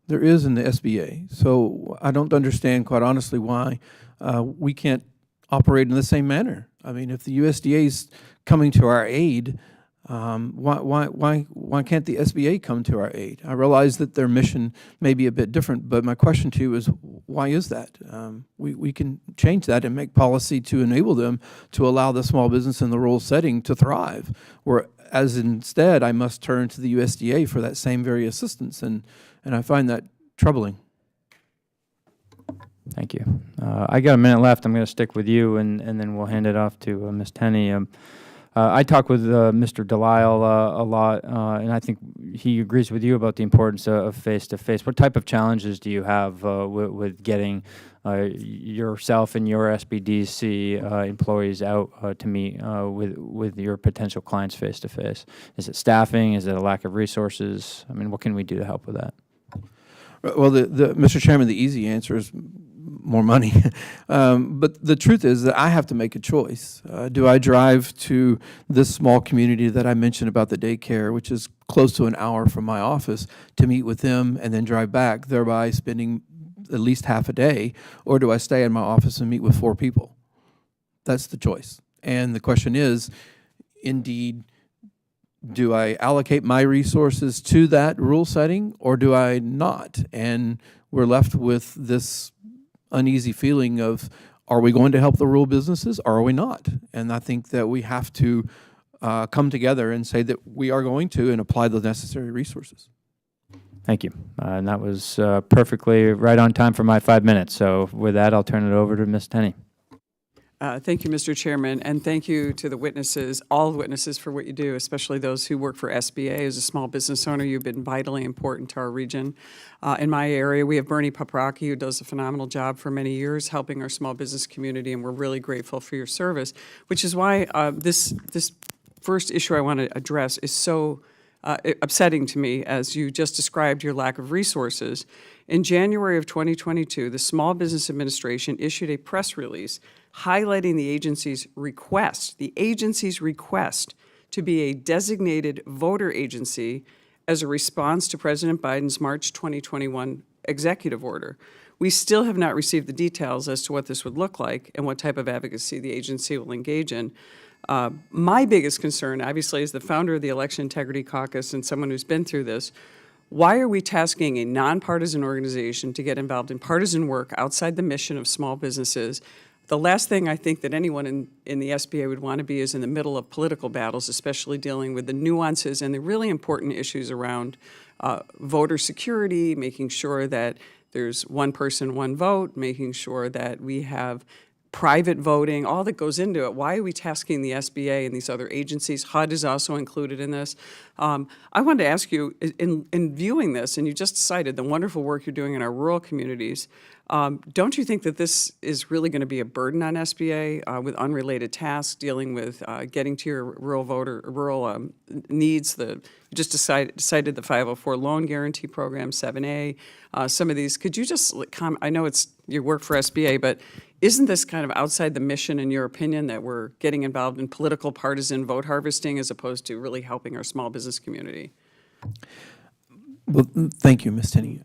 There is in the SBA. So I don't understand, quite honestly, why we can't operate in the same manner. I mean, if the USDA is coming to our aid, why can't the SBA come to our aid? I realize that their mission may be a bit different, but my question to you is, why is that? We can change that and make policy to enable them to allow the small business in the rural setting to thrive, whereas instead I must turn to the USDA for that same very assistance, and I find that troubling. Thank you. I got a minute left. I'm going to stick with you, and then we'll hand it off to Ms. Tenney. I talk with Mr. Delisle a lot, and I think he agrees with you about the importance of face-to-face. What type of challenges do you have with getting yourself and your SBDC employees out to meet with your potential clients face-to-face? Is it staffing? Is it a lack of resources? I mean, what can we do to help with that? Well, Mr. Chairman, the easy answer is more money. But the truth is that I have to make a choice. Do I drive to this small community that I mentioned about the daycare, which is close to an hour from my office, to meet with them and then drive back, thereby spending at least half a day, or do I stay in my office and meet with 4 people? That's the choice. And the question is, indeed, do I allocate my resources to that rule setting or do I not? And we're left with this uneasy feeling of, are we going to help the rural businesses or are we not? And I think that we have to come together and say that we are going to and apply the necessary resources. Thank you. And that was perfectly right on time for my 5 minutes. So with that, I'll turn it over to Ms. Tenney. Thank you, Mr. Chairman, and thank you to the witnesses, all the witnesses, for what you do, especially those who work for SBA. As a small business owner, you've been vitally important to our region. In my area, we have Bernie Paprocki, who does a phenomenal job for many years helping our small business community, and we're really grateful for your service, which is why this first issue I want to address is so upsetting to me, as you just described your lack of resources. In January of 2022, the Small Business Administration issued a press release highlighting the agency's request to be a designated voter agency as a response to President Biden's March 2021 executive order. We still have not received the details as to what this would look like and what type of advocacy the agency will engage in. My biggest concern, obviously, as the founder of the Election Integrity Caucus and someone who's been through this, why are we tasking a nonpartisan organization to get involved in partisan work outside the mission of small businesses? The last thing I think that anyone in the SBA would want to be is in the middle of political battles, especially dealing with the nuances and the really important issues around voter security, making sure that there's one person, one vote, making sure that we have private voting, all that goes into it. Why are we tasking the SBA and these other agencies? HUD is also included in this. I wanted to ask you, in viewing this, and you just cited the wonderful work you're doing in our rural communities, don't you think that this is really going to be a burden on SBA with unrelated tasks, dealing with getting to your rural needs? You just cited the 504 loan guarantee program, 7A, some of these. Could you just comment? I know it's you work for SBA, but isn't this kind of outside the mission, in your opinion, that we're getting involved in political partisan vote harvesting as opposed to really helping our small business community? Well, thank you, Ms. Tenney.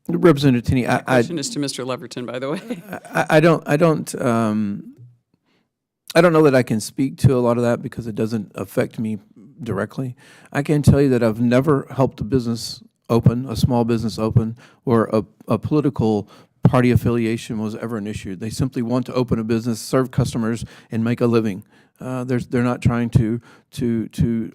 Representative Tenney, My question is to Mr. Leverton, by the way. I don't know that I can speak to a lot of that because it doesn't affect me directly. I can tell you that I've never helped a business open, a small business open, where a political party affiliation was ever an issue. They simply want to open a business, serve customers, and make a living. They're not trying to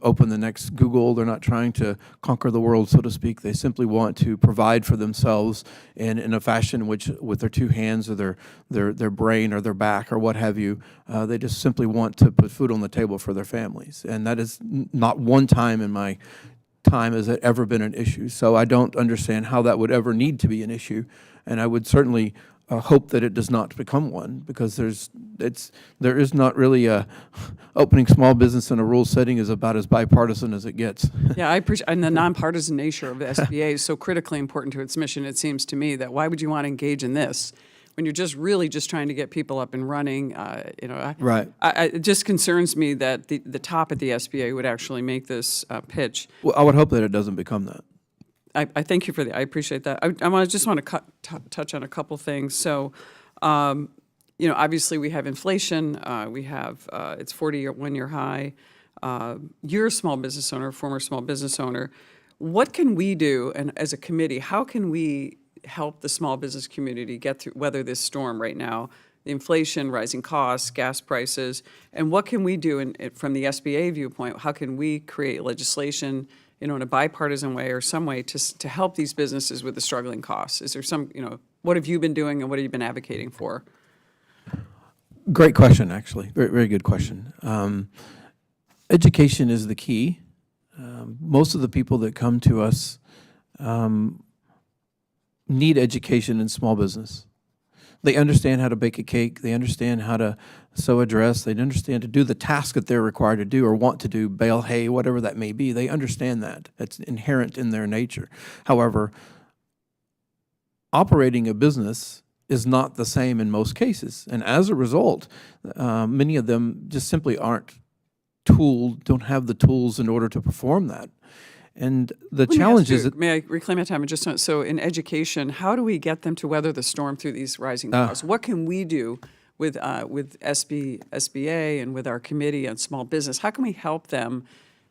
open the next Google. They're not trying to conquer the world, so to speak. They simply want to provide for themselves in a fashion which, with their 2 hands or their brain or their back or what have you, they just simply want to put food on the table for their families. And that is not one time in my time has it ever been an issue. So I don't understand how that would ever need to be an issue. And I would certainly hope that it does not become one, because there is not really a opening small business in a rural setting is about as bipartisan as it gets. Yeah, I appreciate, and the nonpartisan nature of the SBA is so critically important to its mission. It seems to me that why would you want to engage in this when you're just really just trying to get people up and running? Right. It just concerns me that the top at the SBA would actually make this pitch. Well, I would hope that it doesn't become that. I thank you for I appreciate that. I just want to touch on a couple things. So, obviously we have inflation. We have it's 41-year high. You're a small business owner, former small business owner. What can we do, and as a committee, how can we help the small business community get through, weather this storm right now? The inflation, rising costs, gas prices, and what can we do from the SBA viewpoint? How can we create legislation, in a bipartisan way or some way to help these businesses with the struggling costs? Is there some, what have you been doing and what have you been advocating for? Great question, actually. Very, very good question. Education is the key. Most of the people that come to us need education in small business. They understand how to bake a cake. They understand how to sew a dress. They understand to do the task that they're required to do or want to do, bale hay, whatever that may be. They understand that. That's inherent in their nature. However, operating a business is not the same in most cases. And as a result, many of them just simply aren't tooled, don't have the tools in order to perform that. And the Let me challenge ask is you, that, may I reclaim my time? So in education, how do we get them to weather the storm through these rising costs? What can we do with SBA and with our committee on small business? How can we help them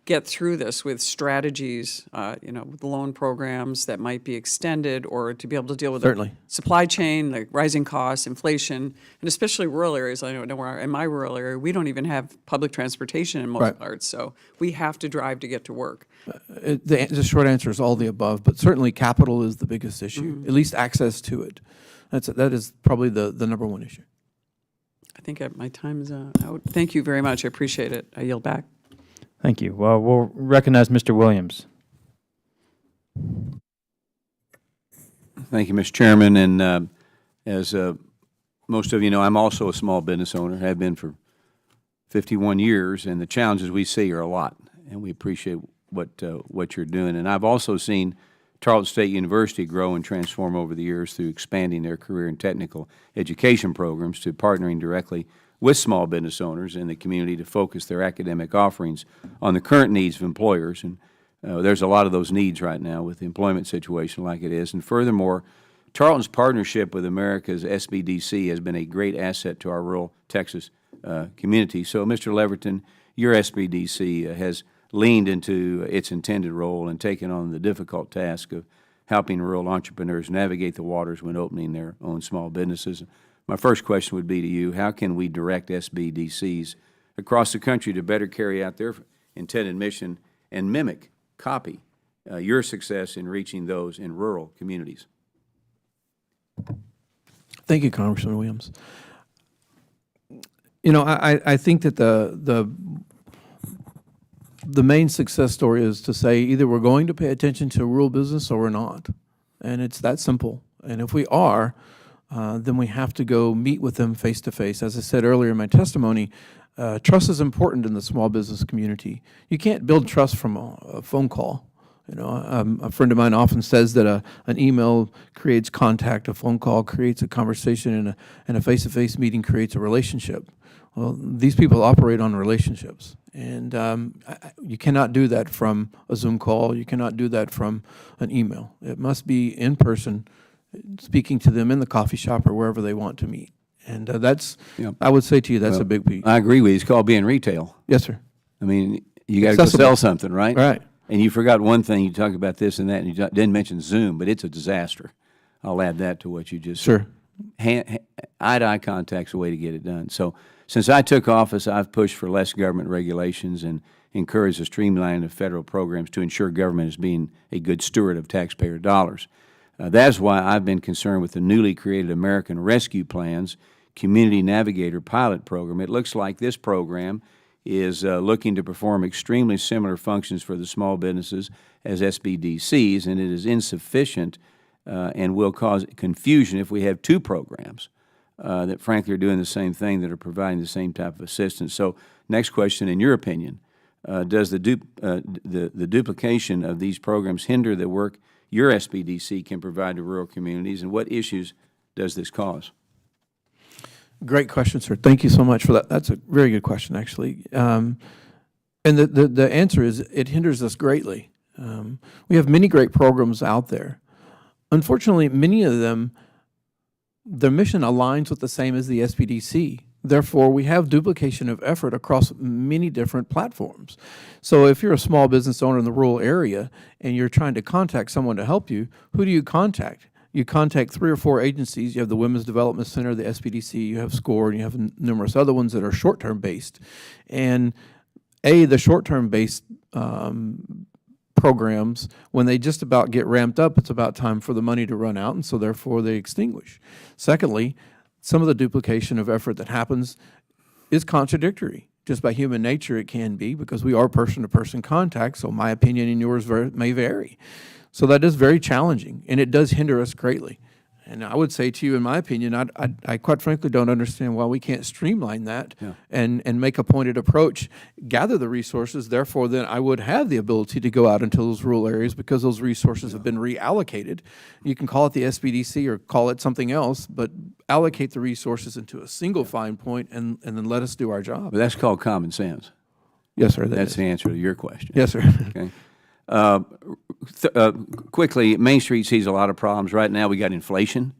get through this with strategies, with loan programs that might be extended, or to be able to deal with Certainly. the supply chain, like rising costs, inflation, and especially rural areas. I know where in my rural area, we don't even have public transportation in most Right. parts, so we have to drive to get to work. the short answer is all the above, but certainly capital is the biggest issue, at least access to it. That is probably the number one issue. I think my time is out. Thank you very much. I appreciate it. I yield back. Thank you. Well, we'll recognize Mr. Williams. Thank you, Mr. Chairman, and as most of you know, I'm also a small business owner, have been for 51 years, and the challenges we see are a lot, and we appreciate what you're doing. And I've also seen Tarleton State University grow and transform over the years through expanding their career and technical education programs to partnering directly with small business owners in the community to focus their academic offerings on the current needs of employers. And there's a lot of those needs right now with the employment situation like it is. And furthermore, Tarleton's partnership with America's SBDC has been a great asset to our rural Texas community. So, Mr. Leverton, your SBDC has leaned into its intended role and taken on the difficult task of helping rural entrepreneurs navigate the waters when opening their own small businesses. My first question would be to you, how can we direct SBDCs across the country to better carry out their intended mission and copy your success in reaching those in rural communities? Thank you, Congressman Williams. I think that the main success story is to say either we're going to pay attention to rural business or we're not. And it's that simple. And if we are, then we have to go meet with them face to face. As I said earlier in my testimony, trust is important in the small business community. You can't build trust from a phone call. A friend of mine often says that an email creates contact, a phone call creates a conversation, and a face-to-face meeting creates a relationship. Well, these people operate on relationships, and you cannot do that from a Zoom call. You cannot do that from an email. It must be in person, speaking to them in the coffee shop or wherever they want to meet. And that's, I would say to you, that's a big piece. I agree with you. It's called being retail. Yes, sir. I mean, you got to go Accessible. sell something, right? Right. And you forgot one thing. You talk about this and that, and you didn't mention Zoom, but it's a disaster. I'll add that to what you just Sure. said. Eye-to-eye contact's a way to get it done. So since I took office, I've pushed for less government regulations and encouraged the streamlining of federal programs to ensure government is being a good steward of taxpayer dollars. That's why I've been concerned with the newly created American Rescue Plan's Community Navigator pilot program. It looks like this program is looking to perform extremely similar functions for the small businesses as SBDCs, and it is insufficient and will cause confusion if we have two programs that frankly are doing the same thing, that are providing the same type of assistance. So next question, in your opinion, does the duplication of these programs hinder the work your SBDC can provide to rural communities, and what issues does this cause? Great question, sir. Thank you so much for that. That's a very good question, actually. And the answer is it hinders us greatly. We have many great programs out there. Unfortunately, many of them, their mission aligns with the same as the SBDC. Therefore, we have duplication of effort across many different platforms. So if you're a small business owner in the rural area and you're trying to contact someone to help you, who do you contact? You contact 3 or 4 agencies. You have the Women's Development Center, the SBDC, you have SCORE, and you have numerous other ones that are short-term based. And the short-term based programs, when they just about get ramped up, it's about time for the money to run out, and so therefore they extinguish. Secondly, some of the duplication of effort that happens is contradictory Just by human nature, it can be, because we are person-to-person contact, so my opinion and yours may vary. So that is very challenging, and it does hinder us greatly. And I would say to you, in my opinion, I quite frankly don't understand why we can't streamline that and make a pointed approach, gather the resources. Therefore, then I would have the ability to go out into those rural areas because those resources have been reallocated. You can call it the SBDC or call it something else, but allocate the resources into a single fine point and then let us do our job. But that's called common sense. Yes, sir. That's the answer to your question. Yes, sir. Okay. Quickly, Main Street sees a lot of problems. Right now, we got inflation,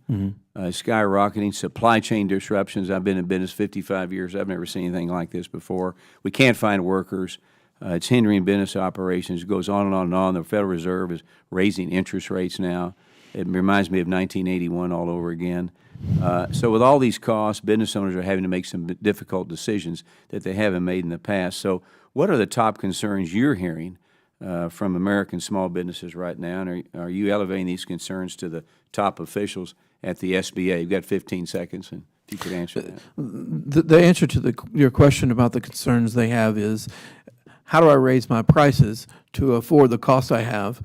skyrocketing, supply chain disruptions. I've been in business 55 years. I've never seen anything like this before. We can't find workers. It's hindering business operations. It goes on and on and on. The Federal Reserve is raising interest rates now. It reminds me of 1981 all over again. So with all these costs, business owners are having to make some difficult decisions that they haven't made in the past. So what are the top concerns you're hearing from American small businesses right now, and are you elevating these concerns to the top officials at the SBA? You've got 15 seconds, and if you could answer that. The answer to your question about the concerns they have is, how do I raise my prices to afford the costs I have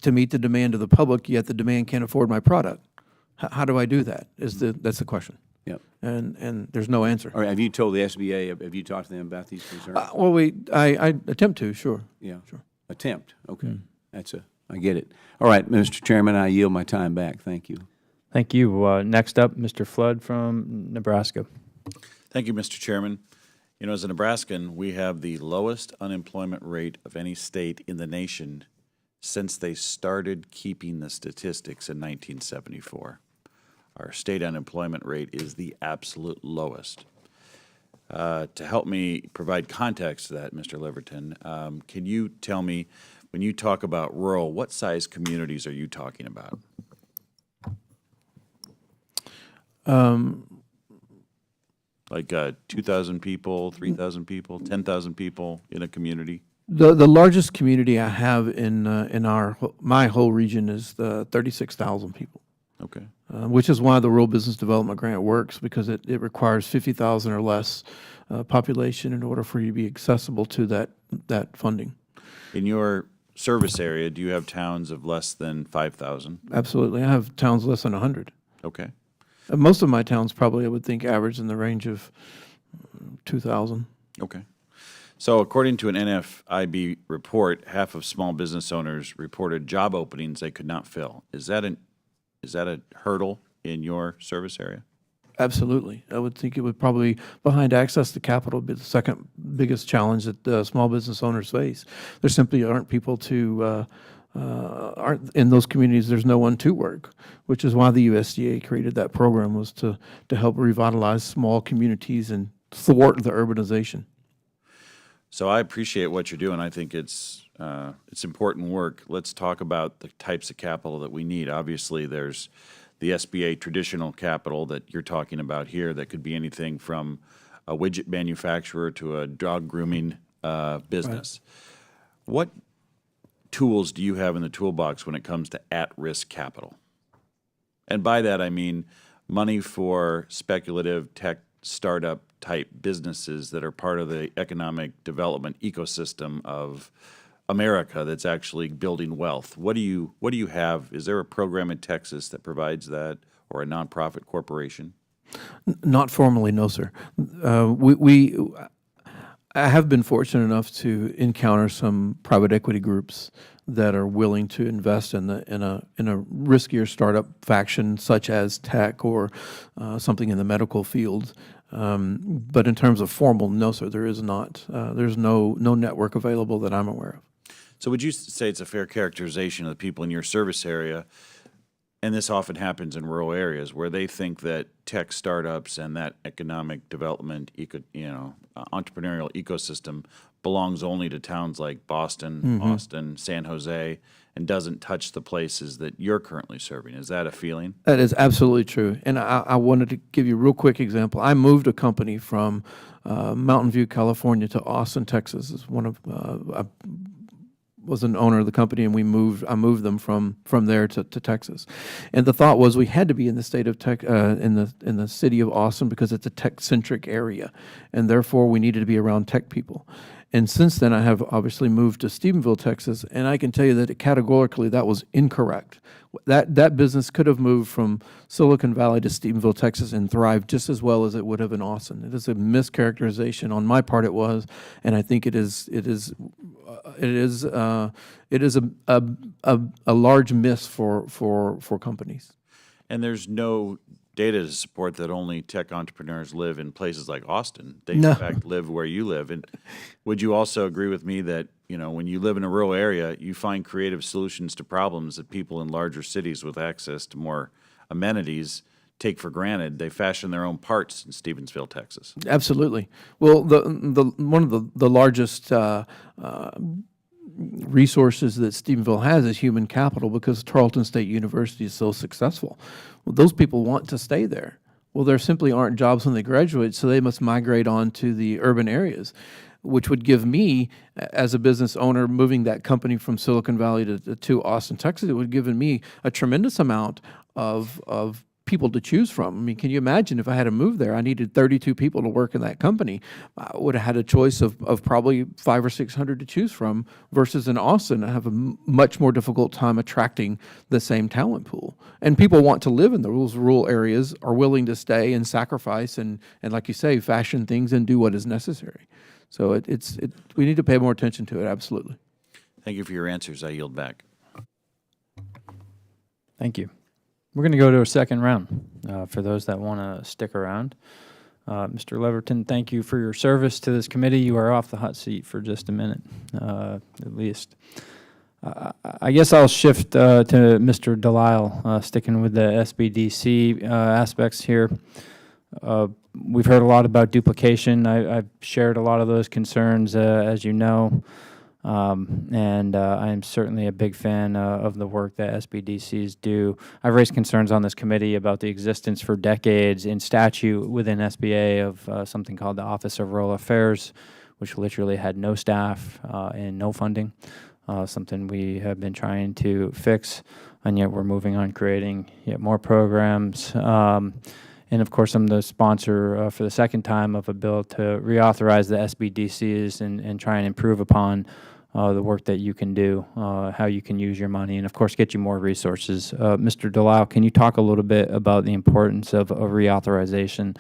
to meet the demand of the public, yet the demand can't afford my product? How do I do that? That's the question. Yep. And there's no answer. All right, have you told the SBA, have you talked to them about these concerns? Well, I attempt to, sure. Yeah. Sure. Attempt, okay. I get it. All right, Mr. Chairman, I yield my time back. Thank you. Thank you. Next up, Mr. Flood from Nebraska. Thank you, Mr. Chairman. You know, as a Nebraskan, we have the lowest unemployment rate of any state in the nation since they started keeping the statistics in 1974. Our state unemployment rate is the absolute lowest. To help me provide context to that, Mr. Leverton, can you tell me, when you talk about rural, what size communities are you talking about? Like 2,000 people, 3,000 people, 10,000 people in a community? The largest community I have in my whole region is 36,000 people. Okay. Which is why the Rural Business Development Grant works, because it requires 50,000 or less population in order for you to be accessible to that funding. In your service area, do you have towns of less than 5,000? Absolutely. I have towns less than 100. Okay. Most of my towns probably, I would think, average in the range of 2,000. Okay. So according to an NFIB report, half of small business owners reported job openings they could not fill. Is that a hurdle in your service area? Absolutely. I would think it would probably, behind access to capital, be the second biggest challenge that small business owners face. There simply aren't people aren't in those communities, there's no one to work, which is why the USDA created that program, was to help revitalize small communities and thwart the urbanization. So I appreciate what you're doing. I think it's important work. Let's talk about the types of capital that we need. Obviously, there's the SBA traditional capital that you're talking about here that could be anything from a widget manufacturer to a dog grooming business. Right. What tools do you have in the toolbox when it comes to at-risk capital? And by that, I mean money for speculative tech startup type businesses that are part of the economic development ecosystem of America that's actually building wealth. What do you have? Is there a program in Texas that provides that, or a nonprofit corporation? Not formally, no, sir. I have been fortunate enough to encounter some private equity groups that are willing to invest in a riskier startup faction, such as tech or something in the medical field. But in terms of formal, no, sir, there is not. There's no network available that I'm aware of. So would you say it's a fair characterization of the people in your service area, and this often happens in rural areas, where they think that tech startups and that economic development, entrepreneurial ecosystem belongs only to towns like Boston, Austin, San Jose, and doesn't touch the places that you're currently serving? Is that a feeling? That is absolutely true. And I wanted to give you a real quick example. I moved a company from Mountain View, California to Austin, Texas. It's one of was an owner of the company, and I moved them from there to Texas. And the thought was we had to be in the state of in the city of Austin because it's a tech-centric area, and therefore we needed to be around tech people. And since then, I have obviously moved to Stephenville, Texas, and I can tell you that categorically that was incorrect. That business could have moved from Silicon Valley to Stephenville, Texas, and thrived just as well as it would have in Austin. It is a mischaracterization on my part. It was, and I think it is a large miss for companies. And there's no data to support that only tech entrepreneurs live in places like Austin. They No. in fact live where you live. And would you also agree with me that, you know, when you live in a rural area, you find creative solutions to problems that people in larger cities with access to more amenities take for granted? They fashion their own parts in Stevensville, Texas. Absolutely. Well, one of the largest resources that Stephenville has is human capital because Tarleton State University is so successful. Well, those people want to stay there. Well, there simply aren't jobs when they graduate, so they must migrate on to the urban areas, which would give me, as a business owner, moving that company from Silicon Valley to Austin, Texas, it would have given me a tremendous amount of people to choose from. I mean, can you imagine if I had to move there? I needed 32 people to work in that company. I would have had a choice of probably 500 or 600 to choose from, versus in Austin, I have a much more difficult time attracting the same talent pool. And people want to live in those rural areas, are willing to stay and sacrifice and like you say, fashion things and do what is necessary. So we need to pay more attention to it, absolutely. Thank you for your answers. I yield back. Thank you. We're going to go to a second round for those that want to stick around. Mr. Leverton, thank you for your service to this committee. You are off the hot seat for just a minute, at least. I guess I'll shift to Mr. Delisle, sticking with the SBDC aspects here. We've heard a lot about duplication. I've shared a lot of those concerns, as you know. And I am certainly a big fan of the work that SBDCs do. I've raised concerns on this committee about the existence for decades in statute within SBA of something called the Office of Rural Affairs, which literally had no staff and no funding, something we have been trying to fix, and yet we're moving on creating yet more programs. And of course, I'm the sponsor for the second time of a bill to reauthorize the SBDCs and try and improve upon the work that you can do, how you can use your money, and of course get you more resources. Mr. Delisle, can you talk a little bit about the importance of a reauthorization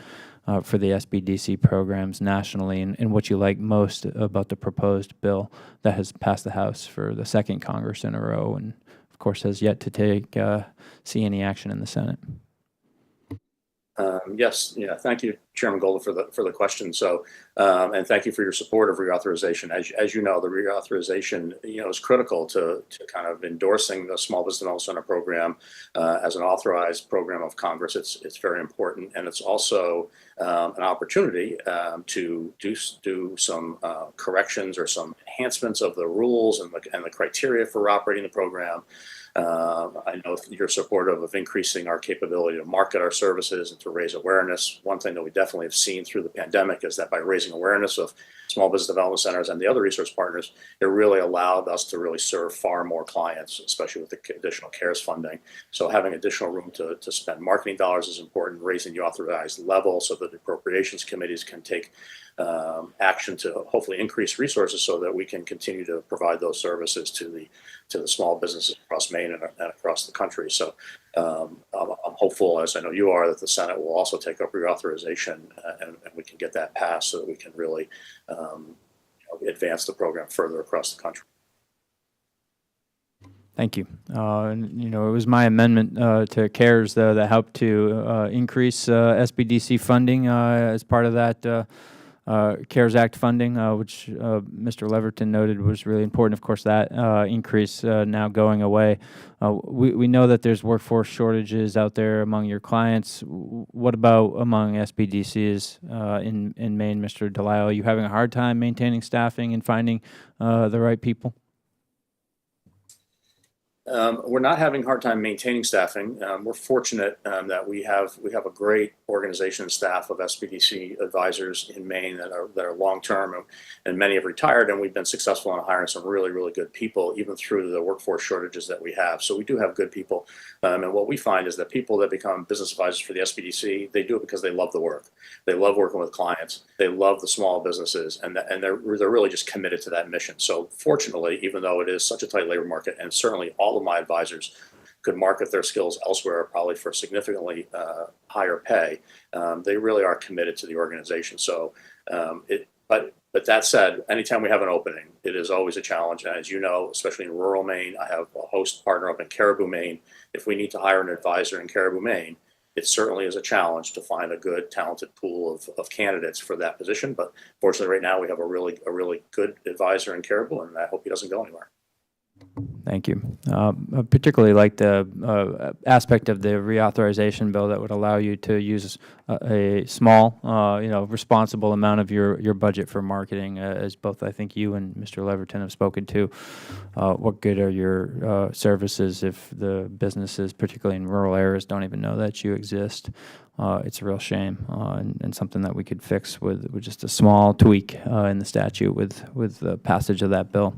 for the SBDC programs nationally, and what you like most about the proposed bill that has passed the House for the second Congress in a row, and of course has yet to see any action in the Senate? Yes, yeah. Thank you, Chairman Golden, for the question. So, and thank you for your support of reauthorization. As you know, the reauthorization is critical to kind of endorsing the Small Business Development Center program as an authorized program of Congress. It's very important, and it's also an opportunity to do some corrections or some enhancements of the rules and the criteria for operating the program. I know you're supportive of increasing our capability to market our services and to raise awareness. One thing that we definitely have seen through the pandemic is that by raising awareness of small business development centers and the other resource partners, it really allowed us to really serve far more clients, especially with the additional CARES funding. So having additional room to spend marketing dollars is important, raising the authorized level so that the appropriations committees can take action to hopefully increase resources so that we can continue to provide those services to the small businesses across Maine and across the country. So I'm hopeful, as I know you are, that the Senate will also take up reauthorization and we can get that passed so that we can really advance the program further across the country. Thank you. It was my amendment to CARES, though, that helped to increase SBDC funding as part of that CARES Act funding, which Mr. Leverton noted was really important. Of course, that increase now going away. We know that there's workforce shortages out there among your clients. What about among SBDCs in Maine, Mr. Delisle? Are you having a hard time maintaining staffing and finding the right people? We're not having a hard time maintaining staffing. We're fortunate that we have a great organization and staff of SBDC advisors in Maine that are long term, and many have retired. And we've been successful in hiring some really good people, even through the workforce shortages that we have. So we do have good people. And what we find is that people that become business advisors for the SBDC, they do it because they love the work. They love working with clients. They love the small businesses, and they're really just committed to that mission. So fortunately, even though it is such a tight labor market, and certainly all of my advisors could market their skills elsewhere, probably for significantly higher pay, they really are committed to the organization. So, but that said, anytime we have an opening, it is always a challenge. And as you know, especially in rural Maine, I have a host partner up in Caribou, Maine. If we need to hire an advisor in Caribou, Maine, it certainly is a challenge to find a good, talented pool of candidates for that position. But fortunately, right now we have a really good advisor in Caribou, and I hope he doesn't go anywhere. Thank you. I particularly like the aspect of the reauthorization bill that would allow you to use a small, responsible amount of your budget for marketing, as both I think you and Mr. Leverton have spoken to. What good are your services if the businesses, particularly in rural areas, don't even know that you exist? It's a real shame, and something that we could fix with just a small tweak in the statute with the passage of that bill.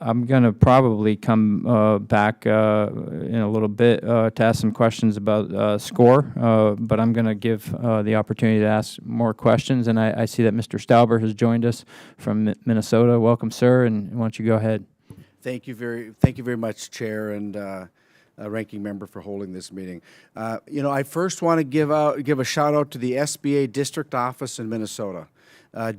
I'm going to probably come back in a little bit to ask some questions about SCORE, but I'm going to give the opportunity to ask more questions. And I see that Mr. Stauber has joined us from Minnesota. Welcome, sir, and why don't you go ahead? Thank you very much, Chair and Ranking Member, for holding this meeting. I first want to give a shout out to the SBA District Office in Minnesota.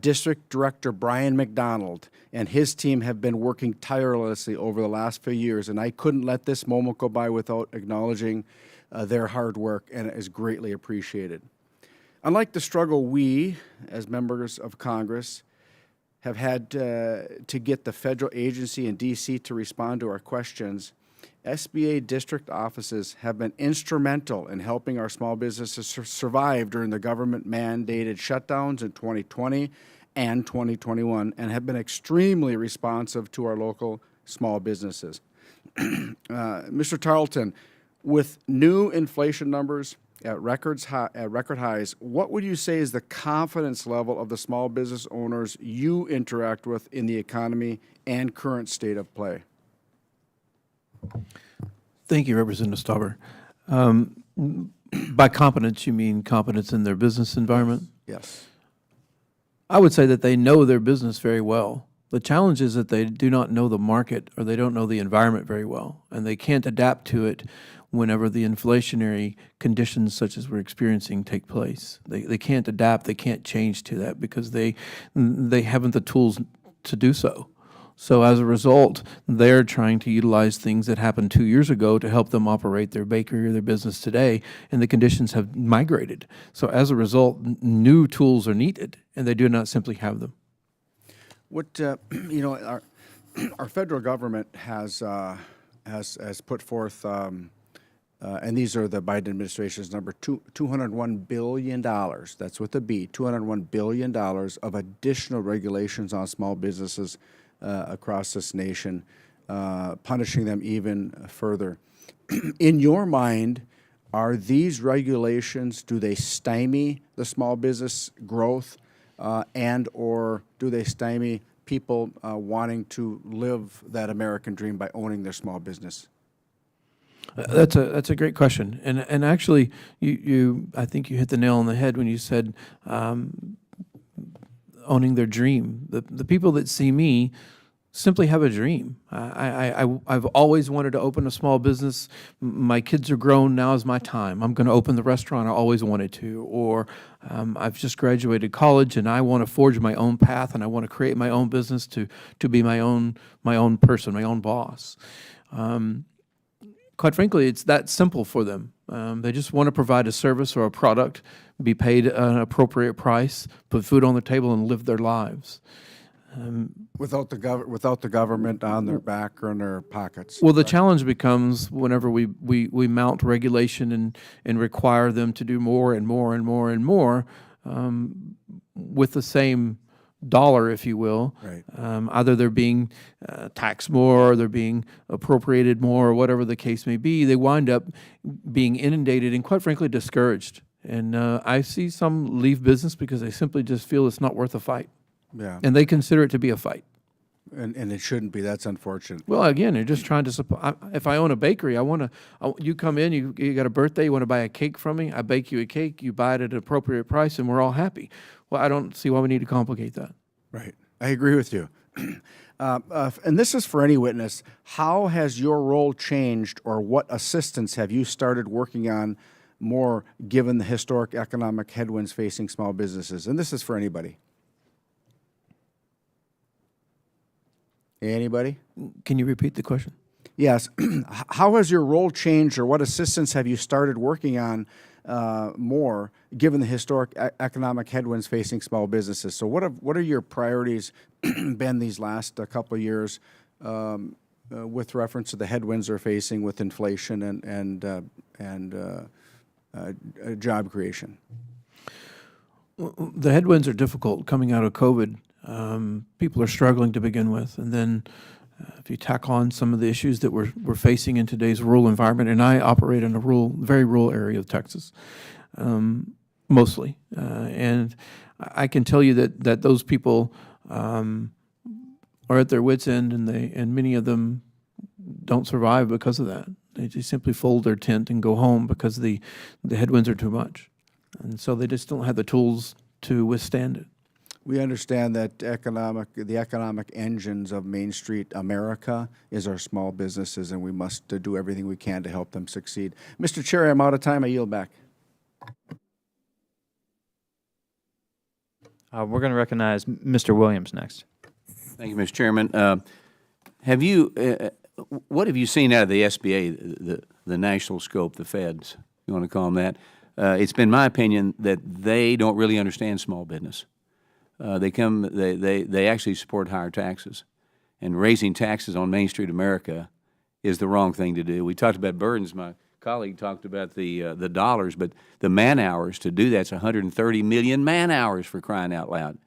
District Director Brian McDonald and his team have been working tirelessly over the last few years, and I couldn't let this moment go by without acknowledging their hard work, and it is greatly appreciated. Unlike the struggle we, as members of Congress, have had to get the federal agency in D.C. to respond to our questions, SBA district offices have been instrumental in helping our small businesses survive during the government-mandated shutdowns in 2020 and 2021, and have been extremely responsive to our local small businesses. Mr. Tarleton, with new inflation numbers at record highs, what would you say is the confidence level of the small business owners you interact with in the economy and current state of play? Thank you, Representative Stauber. By competence, you mean competence in their business environment? Yes. I would say that they know their business very well. The challenge is that they do not know the market, or they don't know the environment very well, and they can't adapt to it whenever the inflationary conditions such as we're experiencing take place. They can't adapt, they can't change to that because they haven't the tools to do so. So as a result, they're trying to utilize things that happened 2 years ago to help them operate their bakery or their business today, and the conditions have migrated. So as a result, new tools are needed, and they do not simply have them. What our federal government has put forth, and these are the Biden administration's number, $201 billion. That's with a B, $201 billion of additional regulations on small businesses across this nation, punishing them even further. In your mind, are these regulations, do they stymie the small business growth and or do they stymie people wanting to live that American dream by owning their small business? That's a great question, and actually, I think you hit the nail on the head when you said owning their dream. The people that see me simply have a dream. I've always wanted to open a small business. My kids are grown. Now is my time. I'm going to open the restaurant I always wanted to. Or I've just graduated college and I want to forge my own path and I want to create my own business to be my own person, my own boss. Quite frankly, it's that simple for them. They just want to provide a service or a product, be paid an appropriate price, put food on the table, and live their lives. Without the government on their back or in their pockets. Well, the challenge becomes whenever we mount regulation and require them to do more and more and more and more with the same dollar, if you will. Right. Either they're being taxed more, or they're being appropriated more, or whatever the case may be, they wind up being inundated and, quite frankly, discouraged. And I see some leave business because they simply just feel it's not worth a fight, Yeah, and they consider it to be a fight. and it shouldn't be. That's unfortunate. Well, again, they're just trying to support. If I own a bakery, you come in, you got a birthday, you want to buy a cake from me, I bake you a cake, you buy it at an appropriate price, and we're all happy. Well, I don't see why we need to complicate that. Right. I agree with you. And this is for any witness. How has your role changed, or what assistance have you started working on more given the historic economic headwinds facing small businesses? And this is for anybody. Anybody? Can you repeat the question? Yes. How has your role changed, or what assistance have you started working on more given the historic economic headwinds facing small businesses? So what are your priorities been these last couple of years with reference to the headwinds they're facing with inflation and job creation? The headwinds are difficult coming out of COVID. People are struggling to begin with, and then if you tack on some of the issues that we're facing in today's rural environment, and I operate in a very rural area of Texas, mostly, and I can tell you that those people are at their wits' end, and many of them don't survive because of that. They just simply fold their tent and go home because the headwinds are too much, and so they just don't have the tools to withstand it. We understand that the economic engines of Main Street America is our small businesses, and we must do everything we can to help them succeed. Mr. Chair, I'm out of time. I yield back. We're going to recognize Mr. Williams next. Thank you, Mr. Chairman. What have you seen out of the SBA, the national scope, the feds, you want to call them that? It's been my opinion that they don't really understand small business. They actually support higher taxes, and raising taxes on Main Street America is the wrong thing to do. We talked about burdens. My colleague talked about the dollars, but the man hours to do that's 130 million man hours, for crying out loud.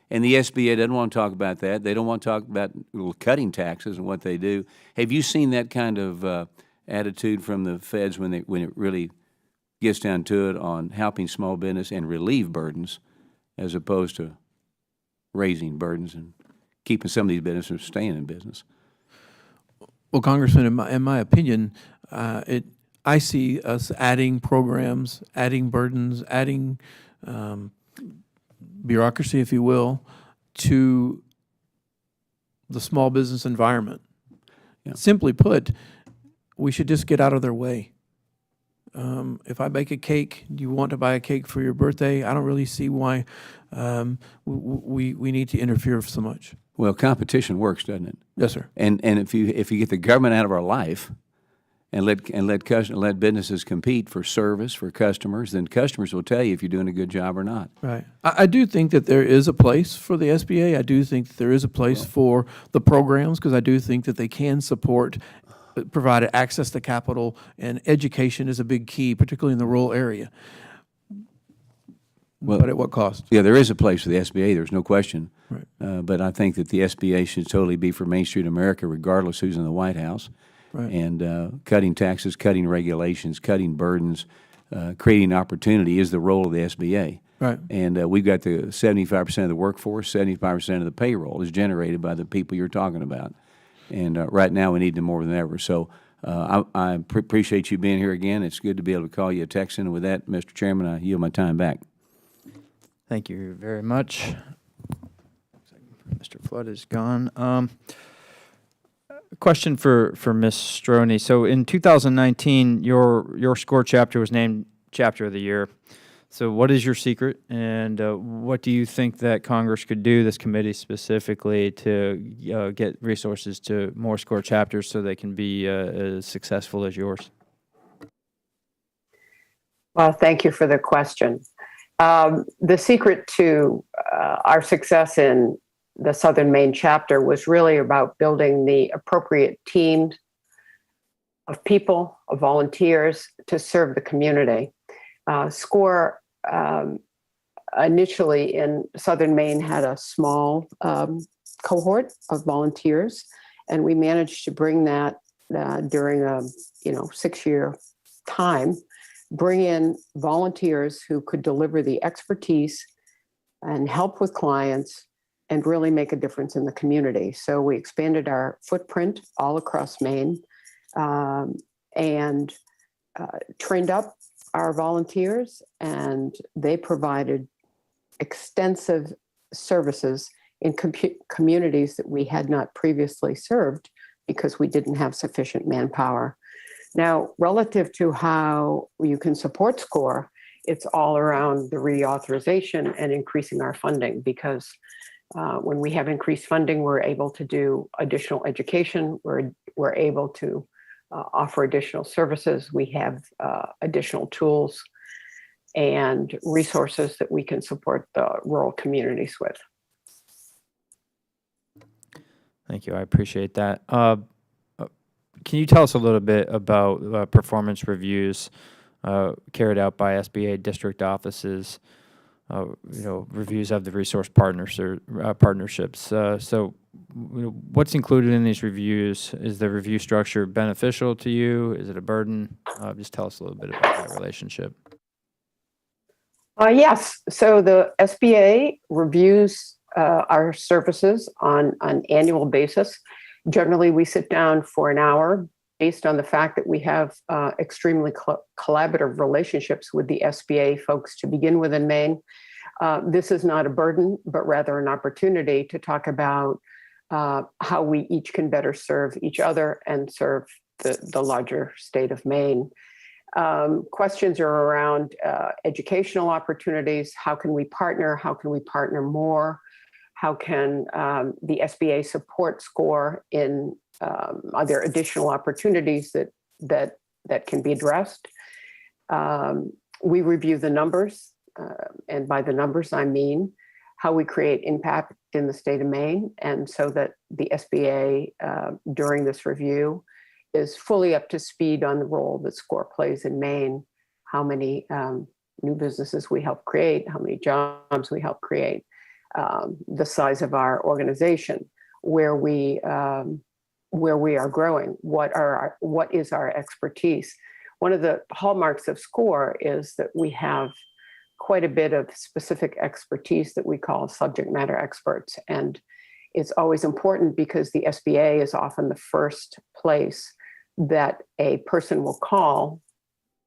And the SBA doesn't want to talk about that. They don't want to talk about cutting taxes and what they do. Have you seen that kind of attitude from the feds when it really gets down to it on helping small business and relieve burdens, as opposed to raising burdens and keeping some of these businesses from staying in business? Well, Congressman, in my opinion, I see us adding programs, adding burdens, adding bureaucracy, if you will, to the small business environment. Yeah. Simply put, we should just get out of their way. If I bake a cake, you want to buy a cake for your birthday, I don't really see why we need to interfere so much. Well, competition works, doesn't it? Yes, sir. And if you get the government out of our life and let businesses compete for service for customers, then customers will tell you if you're doing a good job or not. Right. I do think that there is a place for the SBA. I do think that there is a place for the programs, because I do think that they can support, provide access to capital, and education is a big key, particularly in the rural area. Well, but at what cost? Yeah, there is a place for the SBA. There's no question. Right. But I think that the SBA should totally be for Main Street America, regardless who's in the White House. Right. And cutting taxes, cutting regulations, cutting burdens, creating opportunity is the role of the SBA. Right. And we've got the 75% of the workforce, 75% of the payroll is generated by the people you're talking about. And right now we need them more than ever. So I appreciate you being here again. It's good to be able to call you a Texan. And with that, Mr. Chairman, I yield my time back. Thank you very much. Mr. Flood is gone. Question for Ms. Stroner. So in 2019, your SCORE chapter was named Chapter of the Year. So what is your secret, and what do you think that Congress could do, this committee specifically, to get resources to more SCORE chapters so they can be as successful as yours? Well, thank you for the question. The secret to our success in the Southern Maine chapter was really about building the appropriate teams of people, of volunteers to serve the community. SCORE initially in Southern Maine had a small cohort of volunteers, and we managed to bring that during a 6-year time, bring in volunteers who could deliver the expertise and help with clients and really make a difference in the community. So we expanded our footprint all across Maine and trained up our volunteers, and they provided extensive services in communities that we had not previously served because we didn't have sufficient manpower. Now, relative to how you can support SCORE, it's all around the reauthorization and increasing our funding, because when we have increased funding, we're able to do additional education, we're able to offer additional services, we have additional tools and resources that we can support the rural communities with. Thank you. I appreciate that. Can you tell us a little bit about performance reviews carried out by SBA district offices? Reviews of the resource partners or partnerships. So, what's included in these reviews? Is the review structure beneficial to you? Is it a burden? Just tell us a little bit about that relationship. Yes. So the SBA reviews our services on an annual basis. Generally, we sit down for an hour based on the fact that we have extremely collaborative relationships with the SBA folks to begin with in Maine. This is not a burden, but rather an opportunity to talk about how we each can better serve each other and serve the larger state of Maine. Questions are around educational opportunities. How can we partner? How can we partner more? How can the SBA support SCORE in are there additional opportunities that can be addressed? We review the numbers, and by the numbers I mean how we create impact in the state of Maine, and so that the SBA during this review is fully up to speed on the role that SCORE plays in Maine, how many new businesses we help create, how many jobs we help create, the size of our organization, where we are growing, what is our expertise. One of the hallmarks of SCORE is that we have quite a bit of specific expertise that we call subject matter experts. And it's always important because the SBA is often the first place that a person will call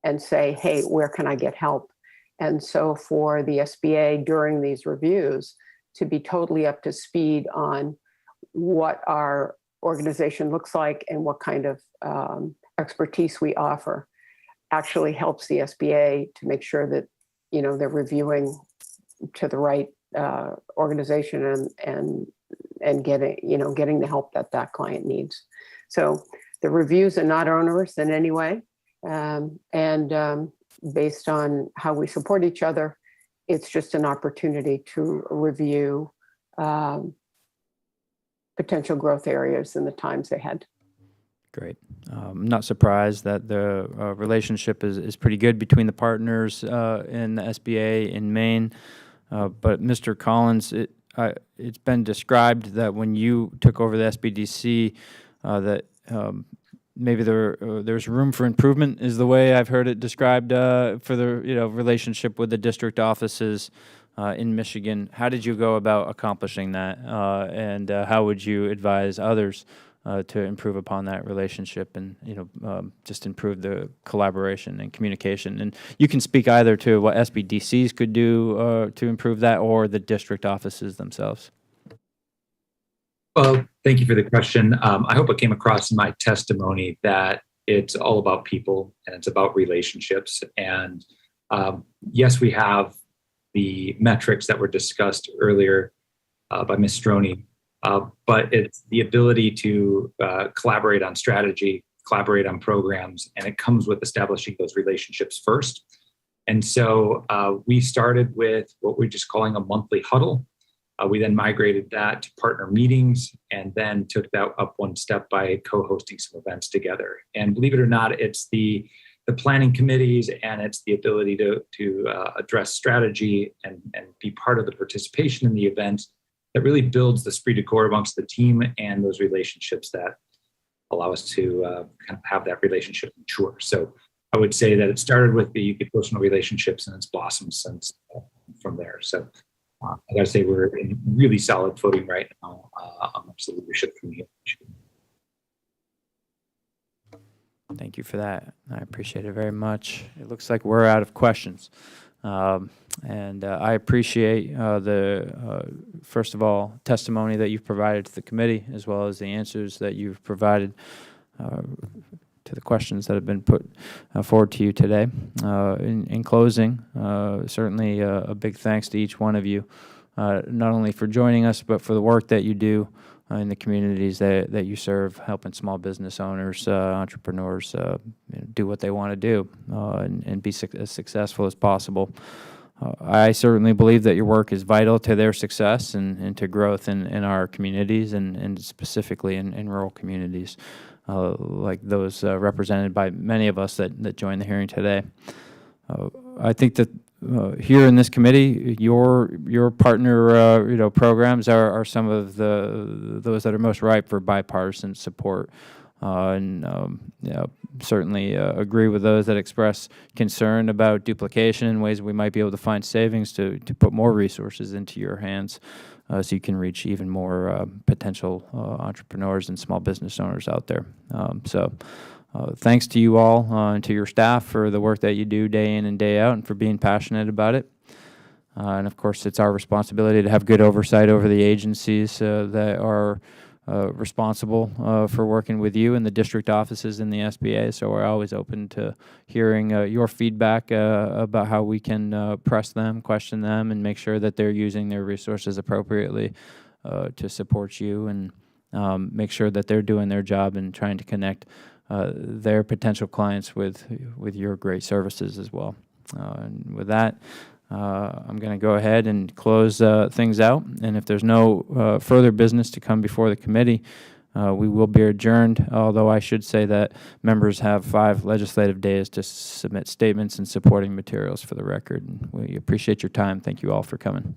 and say, hey, where can I get help? And so for the SBA during these reviews to be totally up to speed on what our organization looks like and what kind of expertise we offer actually helps the SBA to make sure that they're reviewing to the right organization and getting the help that client needs. So the reviews are not onerous in any way, and based on how we support each other, it's just an opportunity to review potential growth areas in the times ahead. Great. I'm not surprised that the relationship is pretty good between the partners in the SBA in Maine. But Mr. Collins, it's been described that when you took over the SBDC, that maybe there's room for improvement, is the way I've heard it described for the relationship with the district offices in Michigan. How did you go about accomplishing that, and how would you advise others to improve upon that relationship and just improve the collaboration and communication? And you can speak either to what SBDCs could do to improve that, or the district offices themselves. Well, thank you for the question. I hope it came across in my testimony that it's all about people and it's about relationships. And yes, we have the metrics that were discussed earlier by Ms. Stroner, but it's the ability to collaborate on strategy, collaborate on programs, and it comes with establishing those relationships first. And so we started with what we're just calling a monthly huddle. We then migrated that to partner meetings, and then took that up one step by co-hosting some events together. And believe it or not, it's the the planning committees, and it's the ability to address strategy and be part of the participation in the event that really builds the esprit de corps amongst the team and those relationships that allow us to kind of have that relationship mature. So I would say that it started with the personal relationships and it's blossomed since from there. So I gotta say we're in really solid footing right now amongst the leadership from here. Thank you for that. I appreciate it very much. It looks like we're out of questions. And I appreciate first of all, testimony that you've provided to the committee, as well as the answers that you've provided to the questions that have been put forward to you today. In closing, certainly a big thanks to each one of you, not only for joining us, but for the work that you do in the communities that you serve, helping small business owners, entrepreneurs do what they want to do and be as successful as possible. I certainly believe that your work is vital to their success and to growth in our communities and specifically in rural communities like those represented by many of us that joined the hearing today. I think that here in this committee, your partner programs are some of those that are most ripe for bipartisan support. Certainly agree with those that express concern about duplication and ways we might be able to find savings to put more resources into your hands so you can reach even more potential entrepreneurs and small business owners out there. Thanks to you all and to your staff for the work that you do day in and day out and for being passionate about it. And of course, it's our responsibility to have good oversight over the agencies that are responsible for working with you in the district offices in the SBA. So we're always open to hearing your feedback about how we can press them, question them, and make sure that they're using their resources appropriately to support you and make sure that they're doing their job and trying to connect their potential clients with your great services as well. And with that, I'm going to go ahead and close things out. And if there's no further business to come before the committee, we will be adjourned, although I should say that members have 5 legislative days to submit statements and supporting materials for the record. And we appreciate your time. Thank you all for coming.